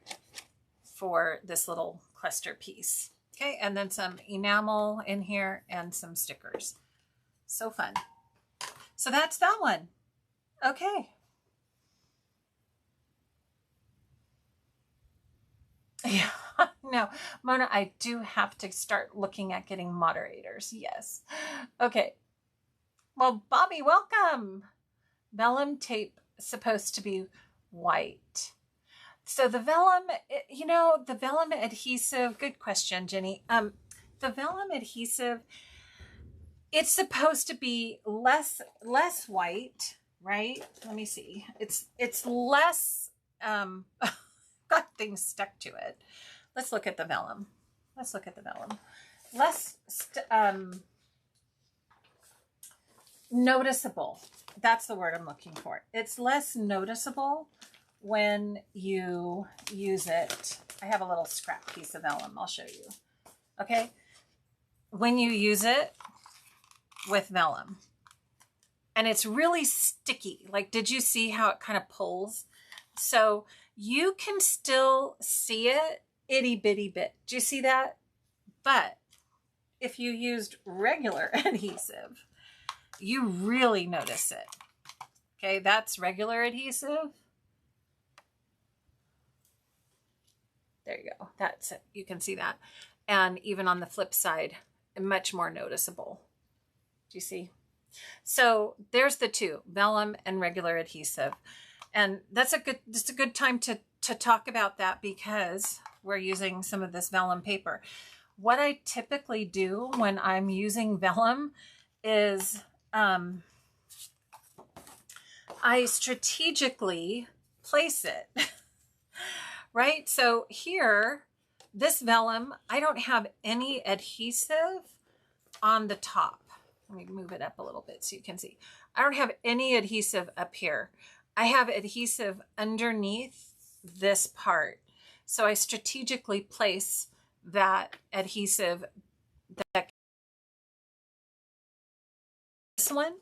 for this little cluster piece. Okay, and then some enamel in here and some stickers. So fun. So that's that one. Okay. Yeah, no, Mona, I do have to start looking at getting moderators. Yes. Okay. Well, Bobby, welcome. Vellum tape supposed to be white. So the vellum, you know, the vellum adhesive, good question, Jenny. The vellum adhesive, it's supposed to be less white, right? Let me see. It's less, got things stuck to it. Let's look at the vellum. Let's look at the vellum. Less noticeable. That's the word I'm looking for. It's less noticeable when you use it I have a little scrap piece of vellum. I'll show you. Okay. When you use it with vellum and it's really sticky, like, did you see how it kind of pulls? So you can still see it itty bitty bit. Do you see that? But if you used regular adhesive, you really notice it. Okay, that's regular adhesive. There you go. That's it. You can see that. And even on the flip side, much more noticeable. Do you see? So there's the two, vellum and regular adhesive. And that's a good time to talk about that because we're using some of this vellum paper. What I typically do when I'm using vellum is I strategically place it, right? So here, this vellum, I don't have any adhesive on the top. Let me move it up a little bit so you can see. I don't have any adhesive up here. I have adhesive underneath this part. So I strategically place that adhesive. This one,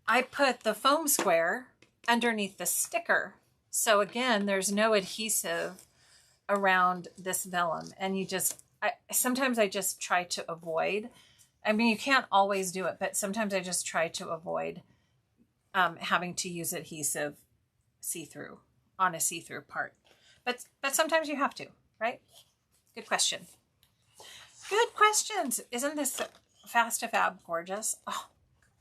I put the foam square underneath the sticker. So again, there's no adhesive around this vellum. And you just, sometimes I just try to avoid, I mean, you can't always do it, but sometimes I just try to avoid having to use adhesive see-through on a see-through part. But sometimes you have to, right? Good question. Good questions. Isn't this Fast to Fab gorgeous? Oh,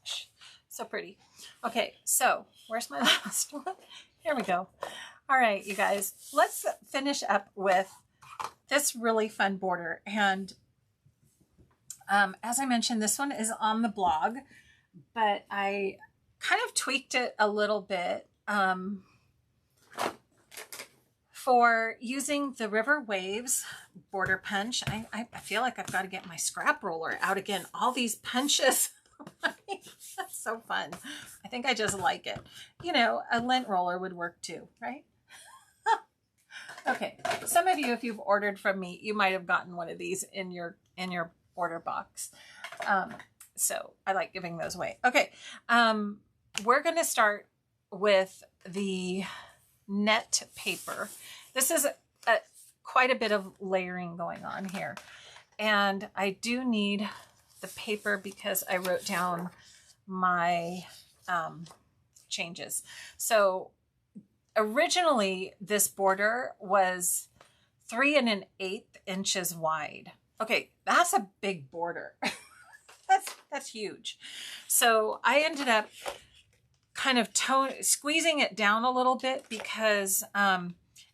gosh, so pretty. Okay, so where's my last one? Here we go. All right, you guys, let's finish up with this really fun border. And as I mentioned, this one is on the blog, but I kind of tweaked it a little bit for using the River Waves border punch. I feel like I've got to get my scrap roller out again. All these punches. That's so fun. I think I just like it. You know, a lint roller would work too, right? Okay, some of you, if you've ordered from me, you might have gotten one of these in your order box. So I like giving those away. Okay, we're going to start with the net paper. This is quite a bit of layering going on here. And I do need the paper because I wrote down my changes. So originally this border was 3 1/8 inches wide. Okay, that's a big border. That's huge. So I ended up kind of squeezing it down a little bit because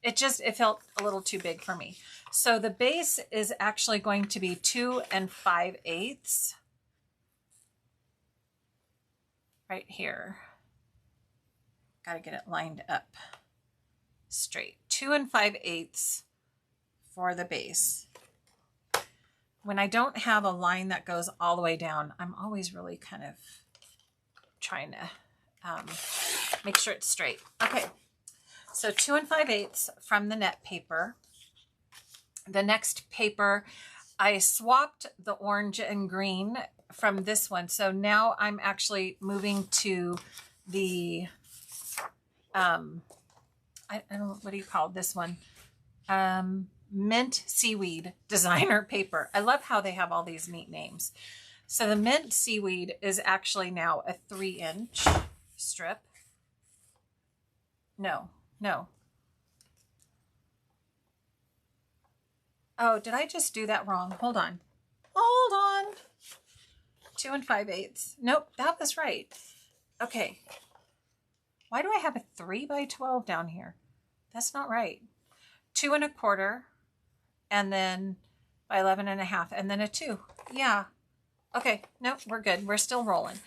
it felt a little too big for me. So the base is actually going to be 2 5/8 right here. Got to get it lined up straight. 2 5/8 for the base. When I don't have a line that goes all the way down, I'm always really kind of trying to make sure it's straight. Okay, so 2 5/8 from the net paper. The next paper, I swapped the orange and green from this one. So now I'm actually moving to the, I don't know, what do you call this one? Mint Seaweed designer paper. I love how they have all these neat names. So the Mint Seaweed is actually now a 3-inch strip. No. Oh, did I just do that wrong? Hold on. 2 5/8. Nope, that was right. Okay. Why do I have a 3 by 12 down here? That's not right. 2 1/4, and then by 11 1/2, and then a 2. Yeah. Okay. Nope, we're good. We're still rolling.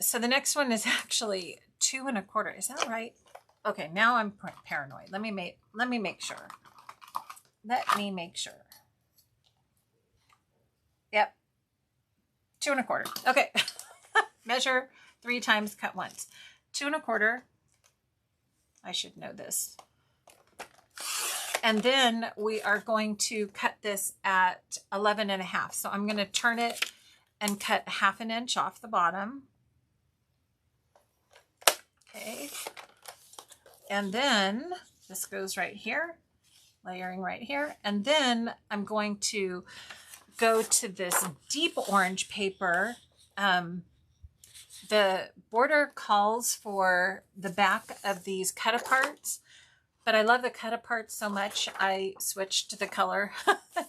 So the next one is actually 2 1/4. Is that right? Okay. Now I'm paranoid. Let me make sure. Let me make sure. Yep. 2 1/4. Okay. Measure 3 times, cut once. 2 1/4. I should know this. And then we are going to cut this at 11.5. So I'm going to turn it and cut 1/2 inch off the bottom. Okay. And then this goes right here, layering right here. And then I'm going to go to this deep orange paper. The border calls for the back of these cut-aparts, but I love the cut-aparts so much, I switched the color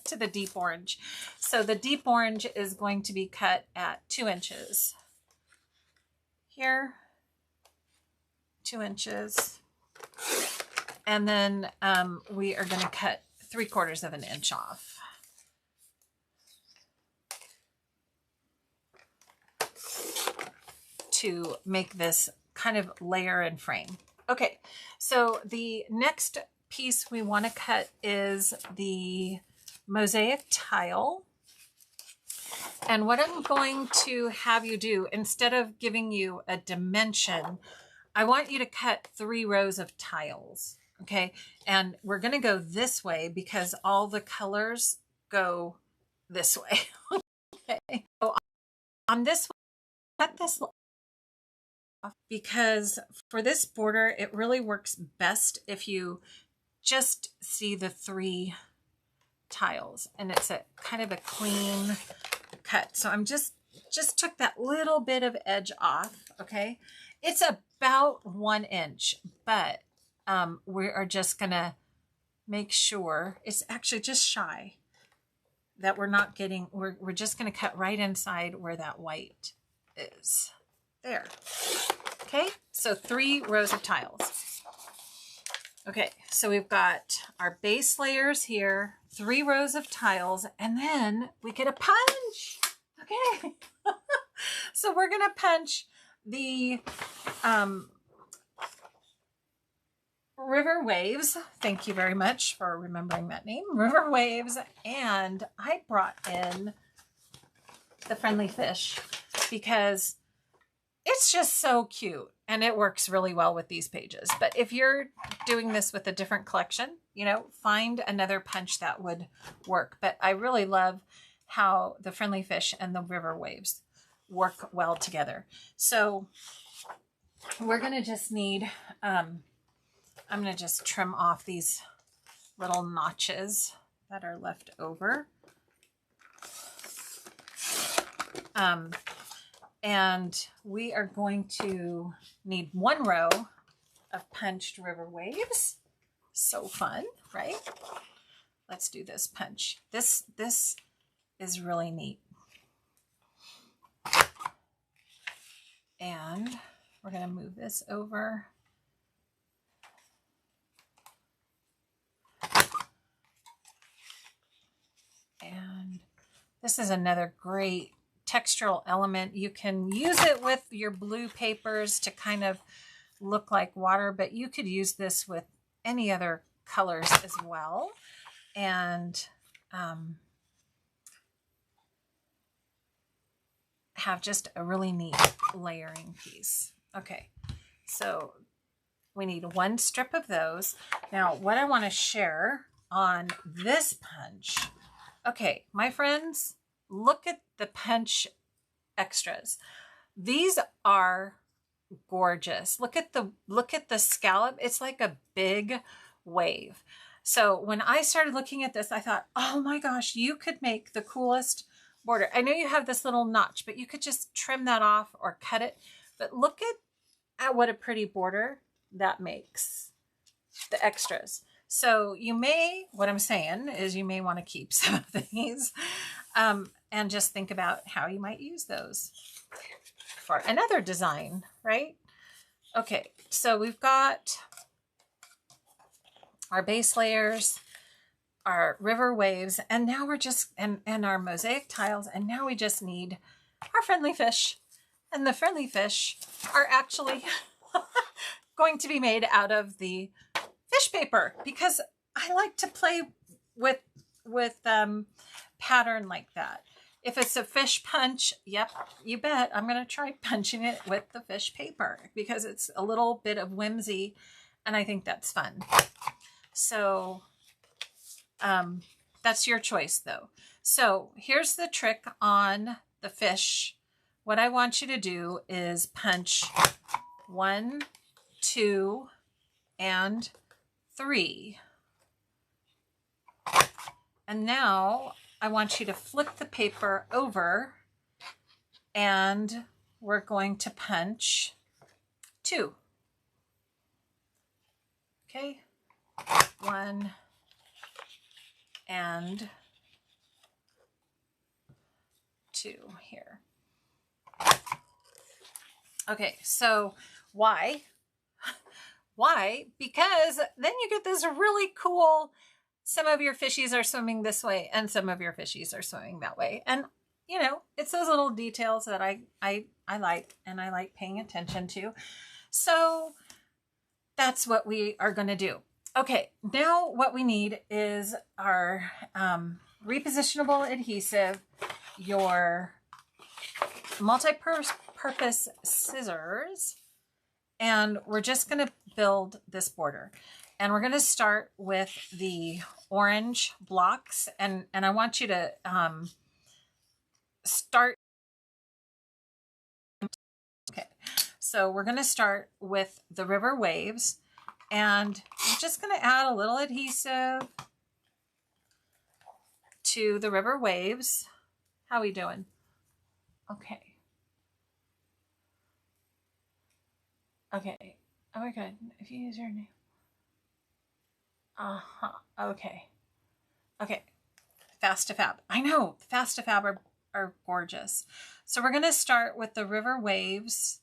to the deep orange. So the deep orange is going to be cut at 2 inches. Here, 2 inches. And then we are going to cut 3/4 of an inch off. To make this kind of layer and frame. Okay, so the next piece we want to cut is the Mosaic Tile. And what I'm going to have you do, instead of giving you a dimension, I want you to cut 3 rows of tiles. Okay, and we're going to go this way because all the colors go this way. Okay, so on this one, cut this because for this border, it really works best if you just see the 3 tiles and it's a kind of a clean cut. So I'm just took that little bit of edge off. Okay, it's about 1 inch, but we are just gonna make sure it's actually just shy, that we're not getting, we're just gonna cut right inside where that white is. There. Okay, so 3 rows of tiles. Okay, so we've got our base layers here, 3 rows of tiles, and then we get a punch. Okay, so we're gonna punch the River Waves. Thank you very much for remembering that name, River Waves. And I brought in the Friendly Fish because it's just so cute and it works really well with these pages. But if you're doing this with a different collection, you know, find another punch that would work. But I really love how the Friendly Fish and the River Waves work well together. So we're going to just need, I'm going to just trim off these little notches that are left over. And we are going to need 1 row of punched River Waves. So fun, right? Let's do this punch. This is really neat. And we're going to move this over. And this is another great textural element. You can use it with your blue papers to kind of look like water, but you could use this with any other colors as well. And have just a really neat layering piece. Okay, so we need 1 strip of those. Now, what I want to share on this punch, okay, my friends, look at the punch extras. These are gorgeous. Look at the scallop. It's like a big wave. So when I started looking at this, I thought, oh my gosh, you could make the coolest border. I know you have this little notch, but you could just trim that off or cut it. But look at what a pretty border that makes, the extras. So you may, what I'm saying is you may want to keep some of these and just think about how you might use those for another design, right? Okay, so we've got our base layers, our River Waves, and now we're just, and our Mosaic tiles, and now we just need our Friendly Fish. And the Friendly Fish are actually going to be made out of the fish paper because I like to play with pattern like that. If it's a fish punch, yep, you bet I'm going to try punching it with the fish paper because it's a little bit of whimsy and I think that's fun. So That's your choice though. So here's the trick on the fish. What I want you to do is punch 1, 2, and 3. And now I want you to flip the paper over and we're going to punch 2. Okay, 1 and 2 here. Okay, so why? Why? Because then you get this really cool, some of your fishies are swimming this way and some of your fishies are swimming that way. And you know, it's those little details that I like and I like paying attention to. So that's what we are going to do. Okay, now what we need is our repositionable adhesive, your multi-purpose scissors, and we're just going to build this border. And we're going to start with the orange blocks, and I want you to start. Okay, so we're going to start with the river waves, and I'm just going to add a little adhesive to the river waves. How are we doing? Okay. Okay. Oh my God. If you use your name. Okay. Okay. Fast to Fab. I know. Fast to Fab are gorgeous. So we're going to start with the river waves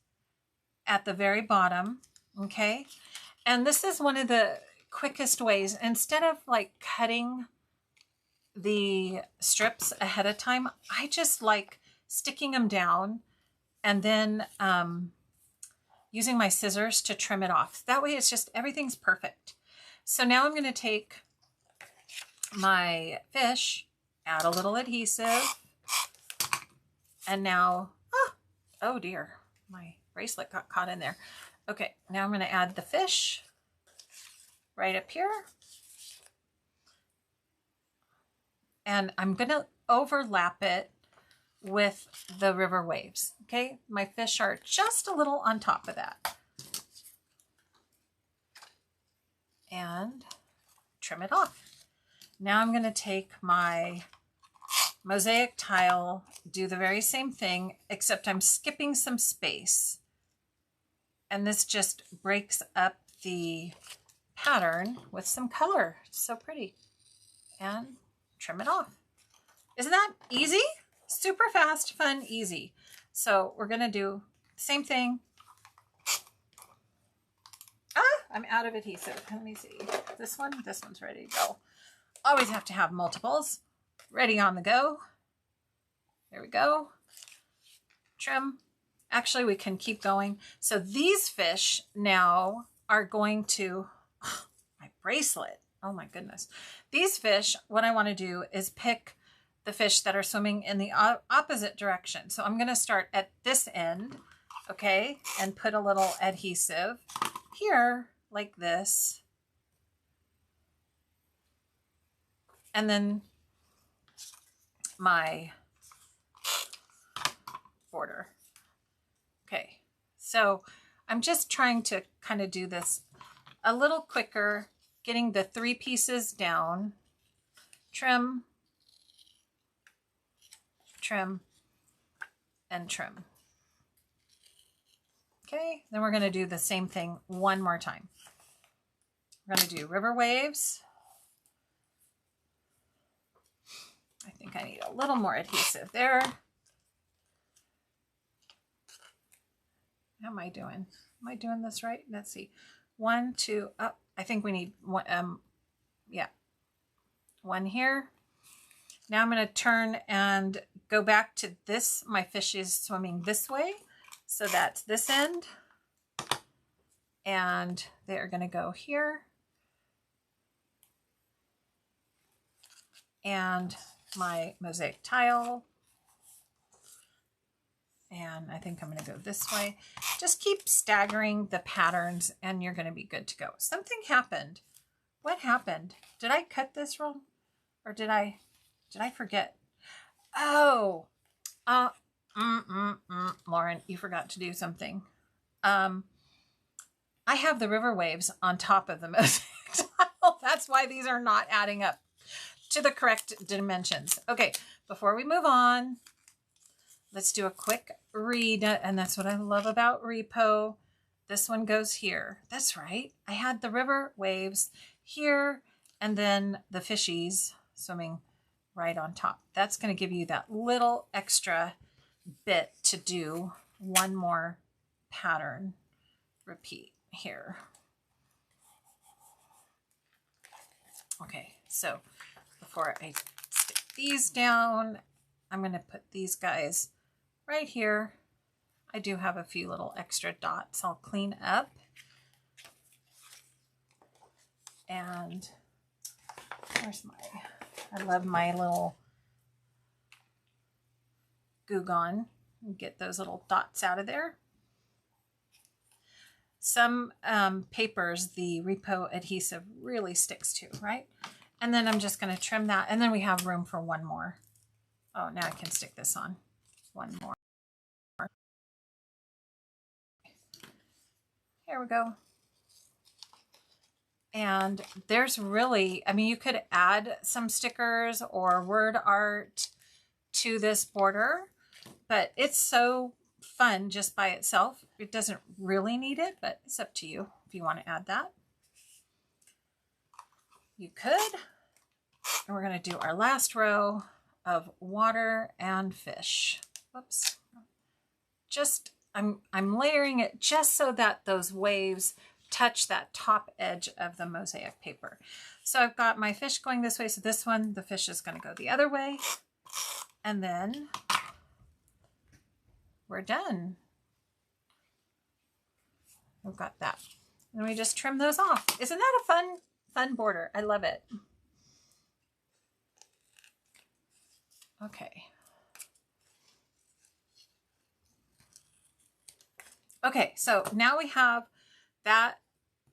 at the very bottom. Okay. And this is one of the quickest ways. Instead of like cutting the strips ahead of time, I just like sticking them down and then using my scissors to trim it off. That way it's just, everything's perfect. So now I'm going to take my fish, add a little adhesive, and now, oh dear, my bracelet got caught in there. Okay, now I'm going to add the fish right up here. And I'm going to overlap it with the river waves. Okay, my fish are just a little on top of that. And trim it off. Now I'm going to take my Mosaic Tile, do the very same thing, except I'm skipping some space. And this just breaks up the pattern with some color. It's so pretty. And trim it off. Isn't that easy? Super fast, fun, easy. So we're going to do the same thing. I'm out of adhesive. Let me see. This one's ready to go. Always have to have multiples ready on the go. There we go. Trim. Actually, we can keep going. So these fish now are going to, my bracelet. Oh my goodness. These fish, what I want to do is pick the fish that are swimming in the opposite direction. So I'm going to start at this end, okay, and put a little adhesive here like this. And then my border. Okay, so I'm just trying to kind of do this a little quicker, getting the 3 pieces down. Trim, trim, and trim. Okay, then we're going to do the same thing one more time. We're going to do river waves. I think I need a little more adhesive there. How am I doing? Am I doing this right? Let's see. 1, 2, up. I think we need one. Yeah, 1 here. Now I'm going to turn and go back to this. My fish is swimming this way. So that's this end. And they're going to go here. And my Mosaic Tile. And I think I'm going to go this way. Just keep staggering the patterns and you're going to be good to go. Something happened. What happened? Did I cut this wrong? Or did I forget? Oh, Lauren, you forgot to do something. I have the river waves on top of the mosaic tile. That's why these are not adding up to the correct dimensions. Okay, before we move on, let's do a quick read. And that's what I love about repo. This one goes here. That's right. I had the river waves here and then the fishies swimming right on top. That's going to give you that little extra bit to do one more pattern repeat here. Okay, so before I stick these down, I'm going to put these guys right here. I do have a few little extra dots I'll clean up. And where's I love my little Goo Gone. Get those little dots out of there. Some papers, the repo adhesive really sticks to, right? And then I'm just going to trim that. And then we have room for one more. Oh, now I can stick this on. One more. Here we go. And there's really, I mean, you could add some stickers or word art to this border, but it's so fun just by itself. It doesn't really need it, but it's up to you if you want to add that. You could. And we're going to do our last row of water and fish. Whoops. Just, I'm layering it just so that those waves touch that top edge of the mosaic paper. So I've got my fish going this way. So this one, the fish is going to go the other way. And then we're done. We've got that. And we just trim those off. Isn't that a fun border? I love it. Okay. Okay, so now we have that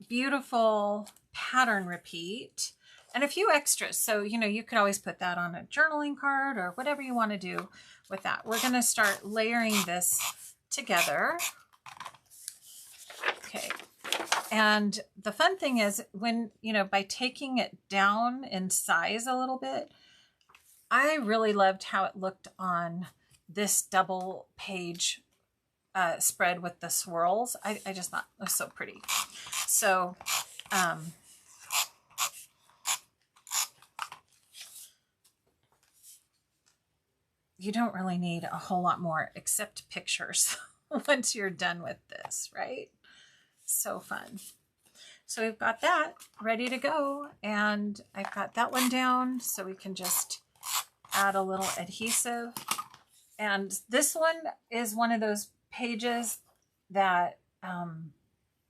beautiful pattern repeat and a few extras. So, you know, you could always put that on a journaling card or whatever you want to do with that. We're going to start layering this together. Okay. And the fun thing is when, you know, by taking it down in size a little bit, I really loved how it looked on this double page spread with the swirls. I just thought it was so pretty. So, you don't really need a whole lot more except pictures once you're done with this, right? So fun. So we've got that ready to go, and I've got that one down so we can just add a little adhesive. And this one is one of those pages that,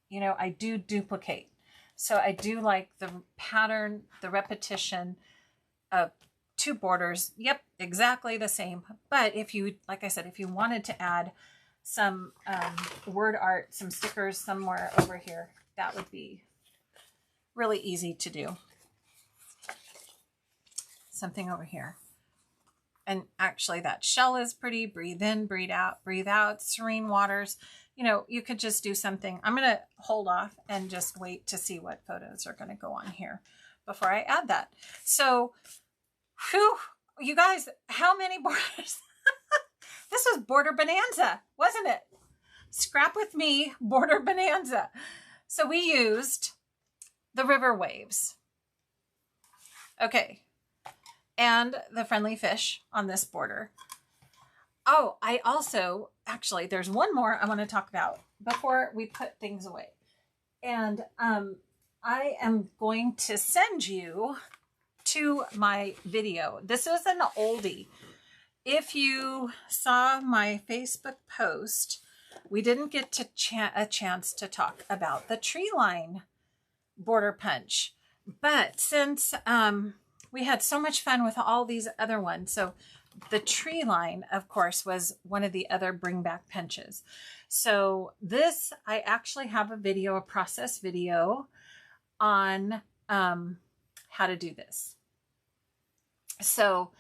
you know, I do duplicate. So I do like the pattern, the repetition of two borders. Yep, exactly the same. But if you, like I said, if you wanted to add some word art, some stickers somewhere over here, that would be really easy to do. Something over here. And actually that shell is pretty. Breathe in, breathe out, serene waters. You know, you could just do something. I'm going to hold off and just wait to see what photos are going to go on here before I add that. So, whew, you guys, how many borders? This was border bonanza, wasn't it? Scrap with me, border bonanza. So we used the river waves. Okay. And the friendly fish on this border. Oh, I also, actually, there's one more I want to talk about before we put things away. And I am going to send you to my video. This is an oldie. If you saw my Facebook post, we didn't get to a chance to talk about the tree line border punch. But since we had so much fun with all these other ones, so the tree line, of course, was one of the other bring back punches. So this, I actually have a video, a process video on how to do this. So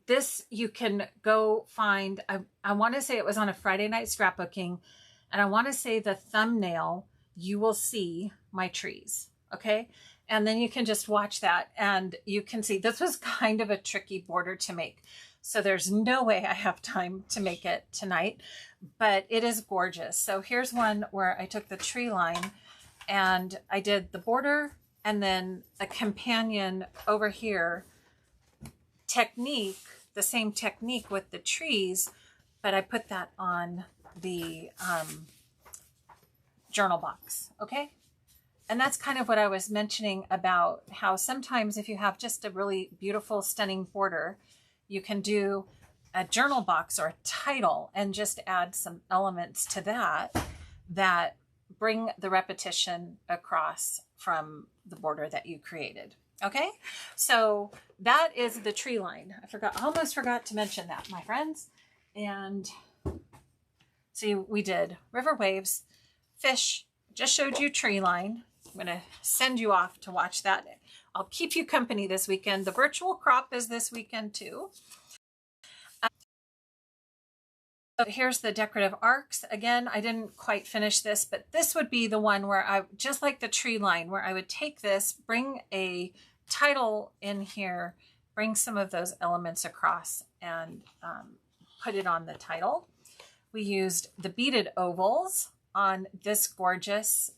this you can go find. I want to say it was on a Friday night scrapbooking, and I want to say the thumbnail, you will see my trees. Okay. And then you can just watch that and you can see this was kind of a tricky border to make. So there's no way I have time to make it tonight, but it is gorgeous. So here's one where I took the tree line and I did the border and then a companion over here technique, the same technique with the trees, but I put that on the journal box. Okay. And that's kind of what I was mentioning about how sometimes if you have just a really beautiful, stunning border, you can do a journal box or a title and just add some elements to that that bring the repetition across from the border that you created. Okay, so that is the tree line. Almost forgot to mention that, my friends. And so we did river waves, fish, just showed you tree line. I'm going to send you off to watch that. I'll keep you company this weekend. The virtual crop is this weekend too. So here's the decorative arcs. Again, I didn't quite finish this, but this would be the one where I, just like the tree line, where I would take this, bring a title in here, bring some of those elements across and put it on the title. We used the beaded ovals on this gorgeous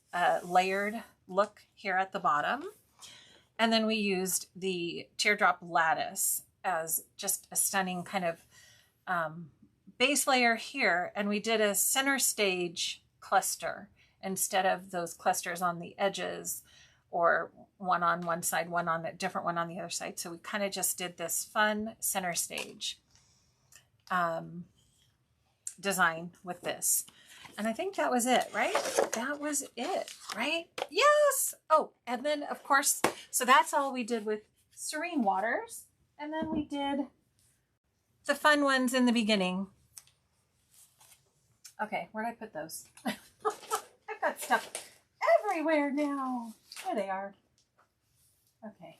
layered look here at the bottom. And then we used the teardrop lattice as just a stunning kind of base layer here. And we did a center stage cluster instead of those clusters on the edges or one on one side, one on a different one on the other side. So we kind of just did this fun center stage design with this. And I think that was it, right? That was it, right? Yes. Oh, and then of course, so that's all we did with Serene Waters. And then we did the fun ones in the beginning. Okay, where'd I put those? I've got stuff everywhere now. There they are. Okay.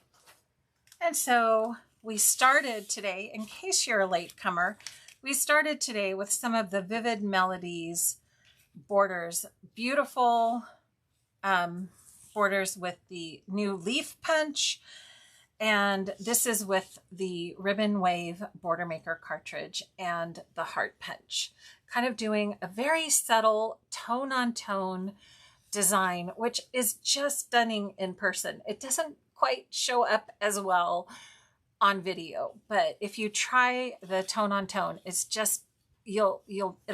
And so we started today, in case you're a latecomer, we started today with some of the Vivid Melodies borders, beautiful borders with the new leaf punch. And this is with the Ribbon Wave Border Maker cartridge and the heart punch, kind of doing a very subtle tone on tone design, which is just stunning in person. It doesn't quite show up as well on video, but if you try the tone on tone, it's just, it'll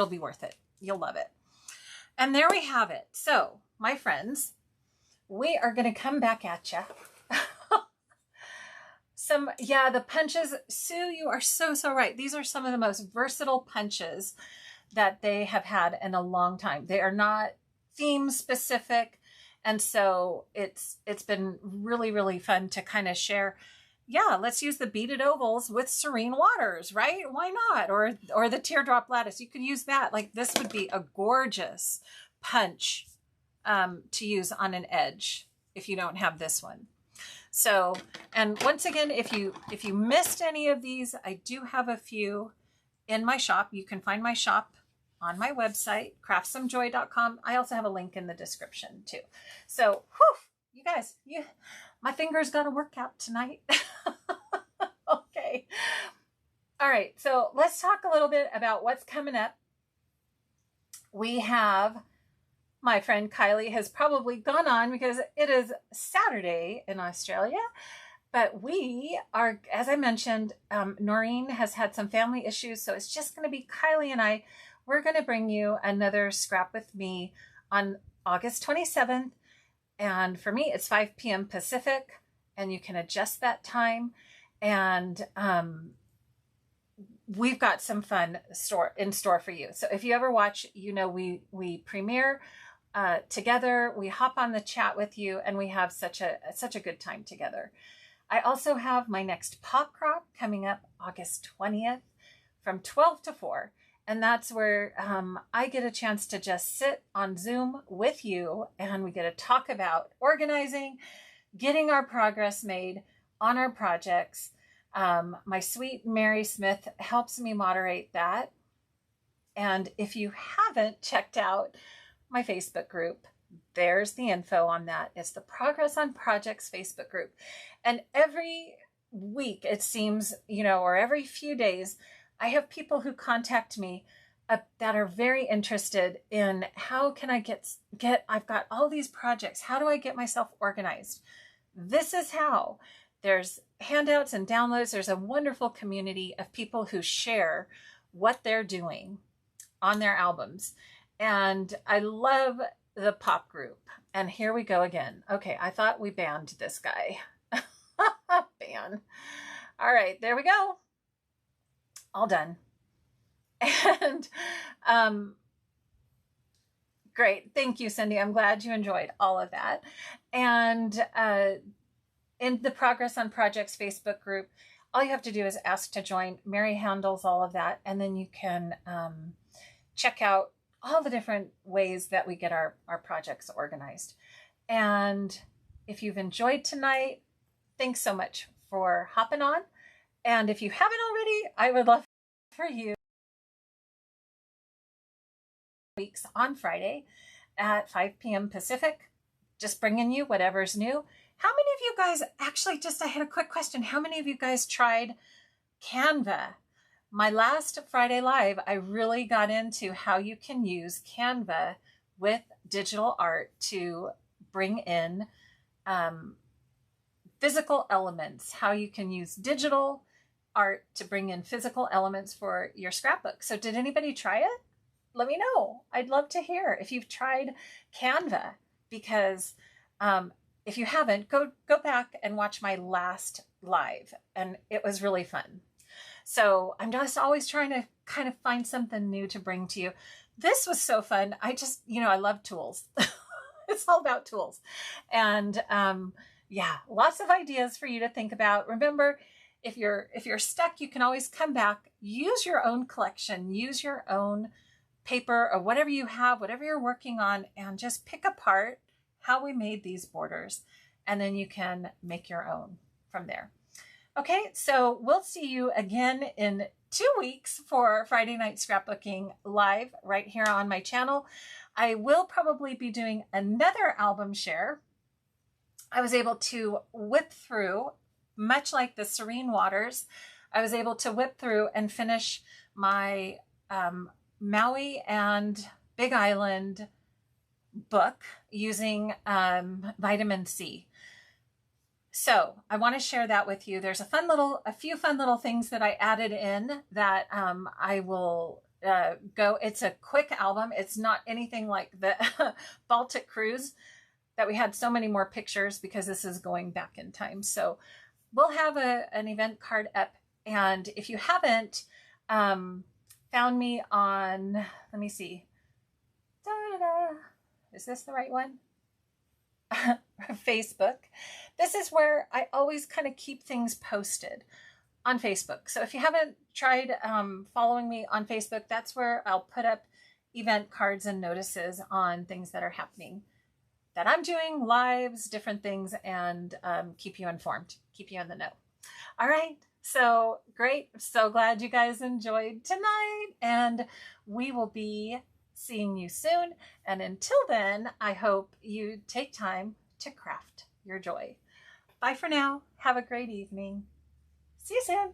be worth it. You'll love it. And there we have it. So my friends, we are going to come back at you. The punches, Sue, you are so right. These are some of the most versatile punches that they have had in a long time. They are not theme specific. And so it's been really, really fun to kind of share. Yeah, let's use the beaded ovals with Serene Waters, right? Why not? Or the teardrop lattice. You could use that. Like this would be a gorgeous punch to use on an edge if you don't have this one. So, and once again, if you missed any of these, I do have a few in my shop. You can find my shop on my website, craftsomejoy.com. I also have a link in the description too. So, you guys, my fingers got a workout tonight. Okay. All right. So let's talk a little bit about what's coming up. We have my friend Kylie has probably gone on because it is Saturday in Australia, but we are, as I mentioned, Noreen has had some family issues. So it's just going to be Kylie and I. We're going to bring you another Scrap with Me on August 27th. And for me, it's 5 p.m. Pacific, and you can adjust that time. And we've got some fun in store for you. So if you ever watch, you know, we premiere together, we hop on the chat with you, and we have such a good time together. I also have my next pop crop coming up August 20th from 12 to 4. And that's where I get a chance to just sit on Zoom with you, and we get to talk about organizing, getting our progress made on our projects. My sweet Mary Smith helps me moderate that. And if you haven't checked out my Facebook group, there's the info on that. It's the Progress on Projects Facebook group. And every week, it seems, or every few days, I have people who contact me that are very interested in how can I get, I've got all these projects. How do I get myself organized? This is how. There's handouts and downloads. There's a wonderful community of people who share what they're doing on their albums. And I love the pop group. And here we go again. Okay, I thought we banned this guy. Ban. All right, there we go. All done. And great. Thank you, Cindy. I'm glad you enjoyed all of that. And in the Progress on Projects Facebook group, all you have to do is ask to join. Mary handles all of that. And then you can check out all the different ways that we get our projects organized. And if you've enjoyed tonight, thanks so much for hopping on. And if you haven't already, I would love for you weeks on Friday at 5 p.m. Pacific, just bringing you whatever's new. How many of you guys, actually, I had a quick question. How many of you guys tried Canva? My last Friday Live, I really got into how you can use Canva with digital art to bring in physical elements, how you can use digital art to bring in physical elements for your scrapbook. So did anybody try it? Let me know. I'd love to hear if you've tried Canva, because if you haven't, go back and watch my last live, and it was really fun. So I'm just always trying to kind of find something new to bring to you. This was so fun. I just, I love tools. It's all about tools. And yeah, lots of ideas for you to think about. Remember, if you're stuck, you can always come back, use your own collection, use your own paper or whatever you have, whatever you're working on, and just pick apart how we made these borders. And then you can make your own from there. Okay, so we'll see you again in 2 weeks for Friday Night Scrapbooking live right here on my channel. I will probably be doing another album share. I was able to whip through, much like the Serene Waters, I was able to whip through and finish my Maui and Big Island book using vitamin C. So I want to share that with you. There's a few fun little things that I added in that I will go. It's a quick album. It's not anything like the Baltic Cruise that we had so many more pictures, because this is going back in time. So we'll have an event card up. And if you haven't found me on, let me see. Is this the right one? Facebook. This is where I always kind of keep things posted on Facebook. So if you haven't tried following me on Facebook, that's where I'll put up event cards and notices on things that are happening, that I'm doing, lives, different things, and keep you informed, keep you in the know. All right. So great. So glad you guys enjoyed tonight, and we will be seeing you soon. And until then, I hope you take time to craft your joy. Bye for now. Have a great evening. See you soon.